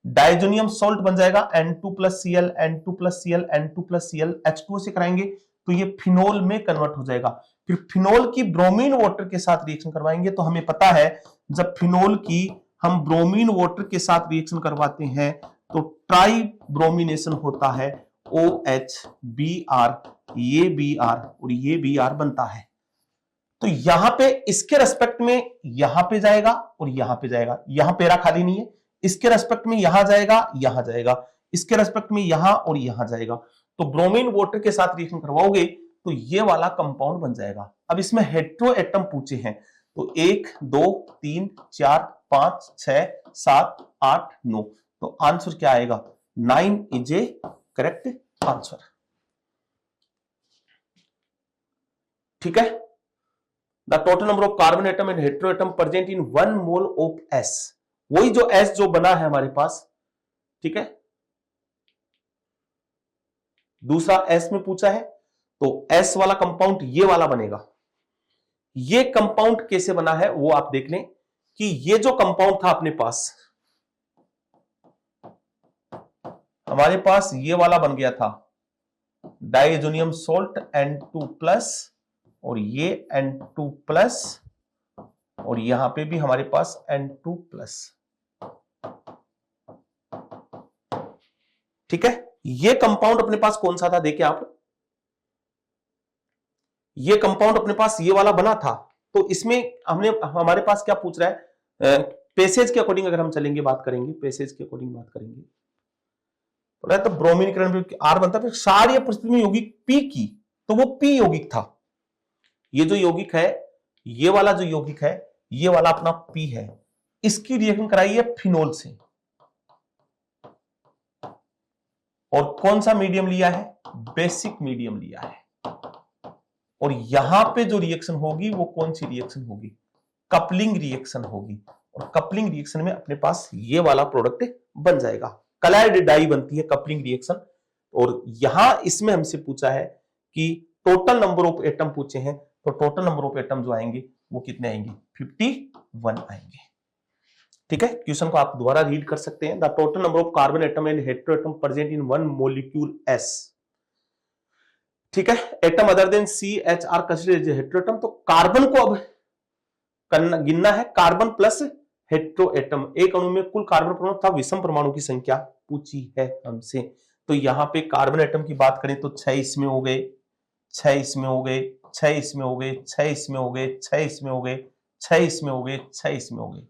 डाइजोनियम सॉल्ट बन जाएगा N2 plus Cl, N2 plus Cl, N2 plus Cl, H2O से कराएंगे तो ये फिनोल में कन्वर्ट हो जाएगा। फिर फिनोल की ब्रोमीन वाटर के साथ रिएक्शन करवाएंगे तो हमें पता है जब फिनोल की हम ब्रोमीन वाटर के साथ रिएक्शन करवाते हैं तो ट्राई ब्रोमिनेशन होता है, OH Br, ये Br और ये Br बनता है। तो यहां पे इसके रेस्पेक्ट में यहां पे जाएगा और यहां पे जाएगा, यहां पेरा खाली नहीं है, इसके रेस्पेक्ट में यहां जाएगा, यहां जाएगा, इसके रेस्पेक्ट में यहां और यहां जाएगा। तो ब्रोमीन वाटर के साथ रिएक्शन करवाओगे तो ये वाला कंपाउंड बन जाएगा। अब इसमें हेटेरोएटम पूछे हैं तो 1 2 3 4 5 6 7 8 9, तो आंसर क्या आएगा, 9 इज ए करेक्ट आंसर। ठीक है, the total number of carbon atom and heteroatom present in 1 mole of S, वही जो S जो बना है हमारे पास, ठीक है, दूसरा S में पूछा है तो S वाला कंपाउंड ये वाला बनेगा। ये कंपाउंड कैसे बना है वो आप देख लें कि ये जो कंपाउंड था अपने पास, हमारे पास ये वाला बन गया था डाइजोनियम सोल्ट N2 प्लस, और ये N2 प्लस, और यहां पे भी हमारे पास N2 प्लस। ठीक है, ये कंपाउंड अपने पास कौन सा था देखिए आप, ये कंपाउंड अपने पास ये वाला बना था, तो इसमें हमने हमारे पास क्या पूछ रहा है, पैसेज के अकॉर्डिंग अगर हम चलेंगे, बात करेंगे पैसेज के अकॉर्डिंग बात करेंगे, तो ब्रोमीनीकरण आर बनता है, फिर सारी परिस्थिति में यौगिक पी की, तो वो पी यौगिक था। ये जो यौगिक है, ये वाला जो यौगिक है, ये वाला अपना पी है, इसकी रिएक्शन कराई है फिनोल से, और कौन सा मीडियम लिया है, बेसिक मीडियम लिया है, और यहां पे जो रिएक्शन होगी वो कौन सी रिएक्शन होगी, कपलिंग रिएक्शन होगी, और कपलिंग रिएक्शन में अपने पास ये वाला प्रोडक्ट बन जाएगा, कलाइड डाई बनती है कपलिंग रिएक्शन। और यहां इसमें हमसे पूछा है कि टोटल नंबर ऑफ एटम पूछे हैं, तो टोटल नंबर ऑफ एटम जो आएंगे वो कितने आएंगे, 51 आएंगे। ठीक है, क्वेश्चन को आप दोबारा रीड कर सकते हैं, the total number of carbon atom and heteroatom present in 1 molecule S। ठीक है, atom other than CHR considered as heteroatom, तो कार्बन को अब गिनना है, कार्बन प्लस हेटेरोएटम, एक अणु में कुल कार्बन परमाणु तथा विषम परमाणु की संख्या पूछी है हमसे। तो यहां पे कार्बन एटम की बात करें तो 6 इसमें हो गए, 6 इसमें हो गए, 6 इसमें हो गए, 6 इसमें हो गए, 6 इसमें हो गए, 6 इसमें हो गए, 6 इसमें हो गए,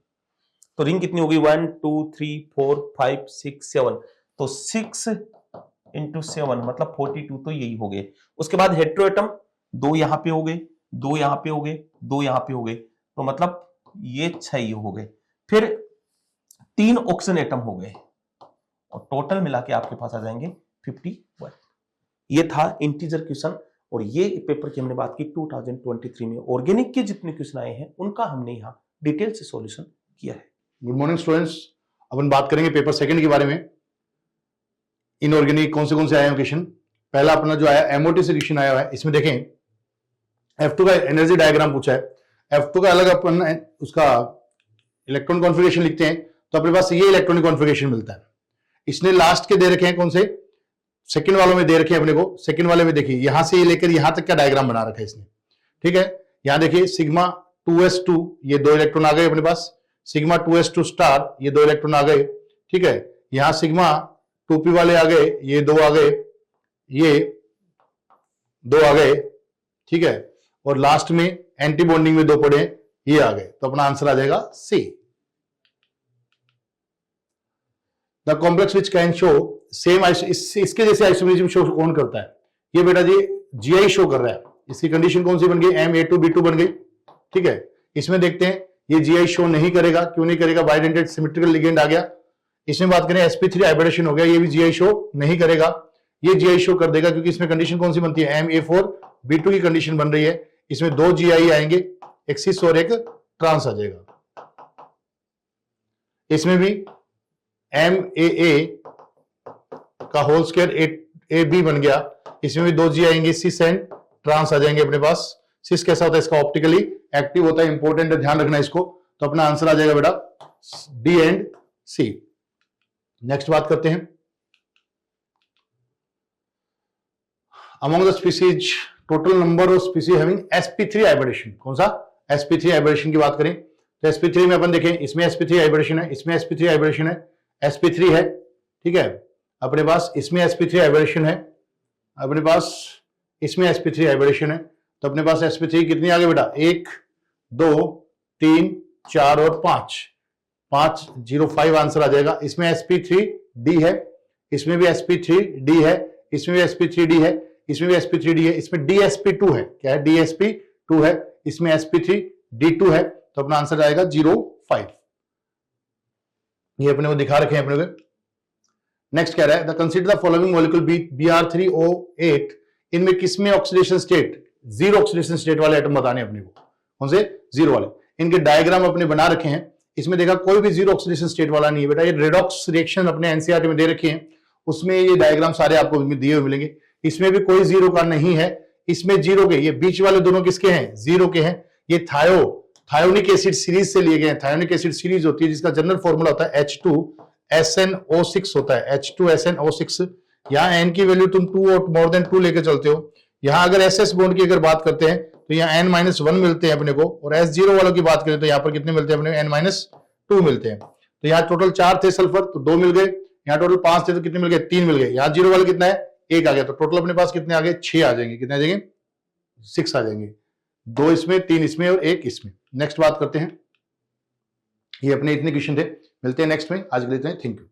तो रिंग कितनी होगी, 1 2 3 4 5 6 7, तो 6 इंटू 7 मतलब 42, तो यही हो गए। उसके बाद हेटेरोएटम 2 यहां पे हो गए, 2 यहां पे हो गए, 2 यहां पे हो गए, तो मतलब ये 6 हो गए। फिर 3 ऑक्सीजन एटम हो गए, और टोटल मिला के आपके पास आ जाएंगे 51। ये था इंटीजर क्वेश्चन, और ये पेपर की हमने बात की 2023 में ऑर्गेनिक के जितने क्वेश्चन आए हैं उनका हमने यहाँ डिटेल से सॉल्यूशन किया है। गुड मॉर्निंग स्टूडेंट्स, अपन बात करेंगे पेपर सेकंड के बारे में। इनऑर्गेनिक कौन से आए हैं क्वेश्चन। पहला अपना जो आया एमओटी से क्वेश्चन आया हुआ है, इसमें देखें F2 का एनर्जी डायग्राम पूछा है। F2 का अलग अपन उसका इलेक्ट्रॉन कॉन्फ़िगरेशन लिखते हैं, तो अपने पास ये इलेक्ट्रॉनिक कॉन्फ़िगरेशन मिलता है। इसने लास्ट के दे रखे हैं कौन से, सेकंड वालों में दे रखे हैं अपने को, सेकंड वाले में देखिए यहां से लेकर यहां तक का डायग्राम बना रखा है इसने, ठीक है। यहां देखिए सिग्मा 2s2 ये 2 इलेक्ट्रॉन आ गए अपने पास, सिग्मा 2s2 स्टार ये 2 इलेक्ट्रॉन आ गए, ठीक है। यहां सिग्मा 2p वाले आ गए, ये 2 आ गए, ये 2 आ गए, ठीक है। और लास्ट में एंटी बॉन्डिंग में 2 पड़े हैं, ये आ गए। तो अपना आंसर आ जाएगा C. The complex which can show same इसके जैसे आइसोमेरिज्म शो कौन करता है? ये बेटा जी जीआई शो कर रहा है। इसकी कंडीशन कौन सी बन गई? Ma2B2 बन गई, ठीक है। इसमें देखते हैं ये जीआई शो नहीं करेगा, क्यों नहीं करेगा? बाइडेंटेड सिमेट्रिकल लिगेंड आ गया। इसमें बात करें sp3 हाइब्रिडेशन हो गया, ये भी जीआई शो नहीं करेगा। ये जीआई शो कर देगा क्योंकि इसमें कंडीशन कौन सी बनती है? Ma4B2 की कंडीशन बन रही है। इसमें 2 जीआई आएंगे, एक सिस और एक ट्रांस आ जाएगा। इसमें भी MAA का होल स्क्वायर AB बन गया, इसमें भी 2 जी आएंगे, सिस एंड ट्रांस आ जाएंगे अपने पास। सिस कैसा होता है? इसका ऑप्टिकली एक्टिव होता है, इंपॉर्टेंट है, ध्यान रखना इसको। तो अपना आंसर आ जाएगा बेटा डी एंड सी। नेक्स्ट बात करते हैं, among the species total number of species having sp3 hybridisation. कौन सा? sp3 हाइब्रिडेशन की बात करें तो sp3 में अपन देखें, इसमें sp3 हाइब्रिडेशन है, इसमें sp3 हाइब्रिडेशन है, sp3 है, ठीक है। अपने पास इसमें sp3 हाइब्रिडेशन है, अपने पास इसमें sp3 हाइब्रिडेशन है। तो अपने पास sp3 कितनी आ गई बेटा? 1 2 3 4 और 5 05 आंसर आ जाएगा। इसमें sp3d है, इसमें भी sp3d है, इसमें भी sp3d है, इसमें भी sp3d है, इसमें dsp2 है। क्या है? dsp2 है, इसमें sp3d2 है। तो अपना आंसर आएगा 05। ये अपने को दिखा रखे हैं अपने को। नेक्स्ट कह रहा है the consider the following molecule Br3O8, इनमें किसमें oxidation state, zero oxidation state वाले एटम बताने अपने को। कौन से? जीरो वाले। इनके डायग्राम अपने बना रखे हैं, इसमें देखा कोई भी जीरो ऑक्सीडेशन स्टेट वाला नहीं है बेटा। ये रेडॉक्स रिएक्शन अपने एनसीईआरटी में दे रखे हैं, उसमें ये डायग्राम सारे आपको दिए हुए मिलेंगे। इसमें भी कोई जीरो का नहीं है, इसमें जीरो के, ये बीच वाले दोनों किसके हैं? जीरो के हैं। ये थायोनिक एसिड सीरीज से लिए गए हैं। थायोनिक एसिड सीरीज होती है जिसका जनरल फॉर्मूला होता है H2SnO6 होता है, H2SnO6। यहाँ n की वैल्यू तुम 2 और मोर देन 2 लेके चलते हो। यहाँ अगर SS बॉन्ड की अगर बात करते हैं तो यहाँ n-1 मिलते हैं अपने को, और S0 वालों की बात करें तो यहाँ पर कितने मिलते हैं अपने को? n-2 मिलते हैं। तो यहाँ टोटल 4 थे सल्फर, तो 2 मिल गए। यहाँ टोटल 5 थे तो कितने मिल गए? 3 मिल गए। यहाँ जीरो वाले कितना है? 1 आ गया। तो टोटल अपने पास कितने आ गए? 6 आ जाएंगे। कितने आ जाएंगे? 6 आ जाएंगे। 2 इसमें, 3 इसमें और 1 इसमें। नेक्स्ट बात करते हैं, ये अपने इतने क्वेश्चन थे। मिलते हैं नेक्स्ट में, आज के लिए इतना ही। Thank you.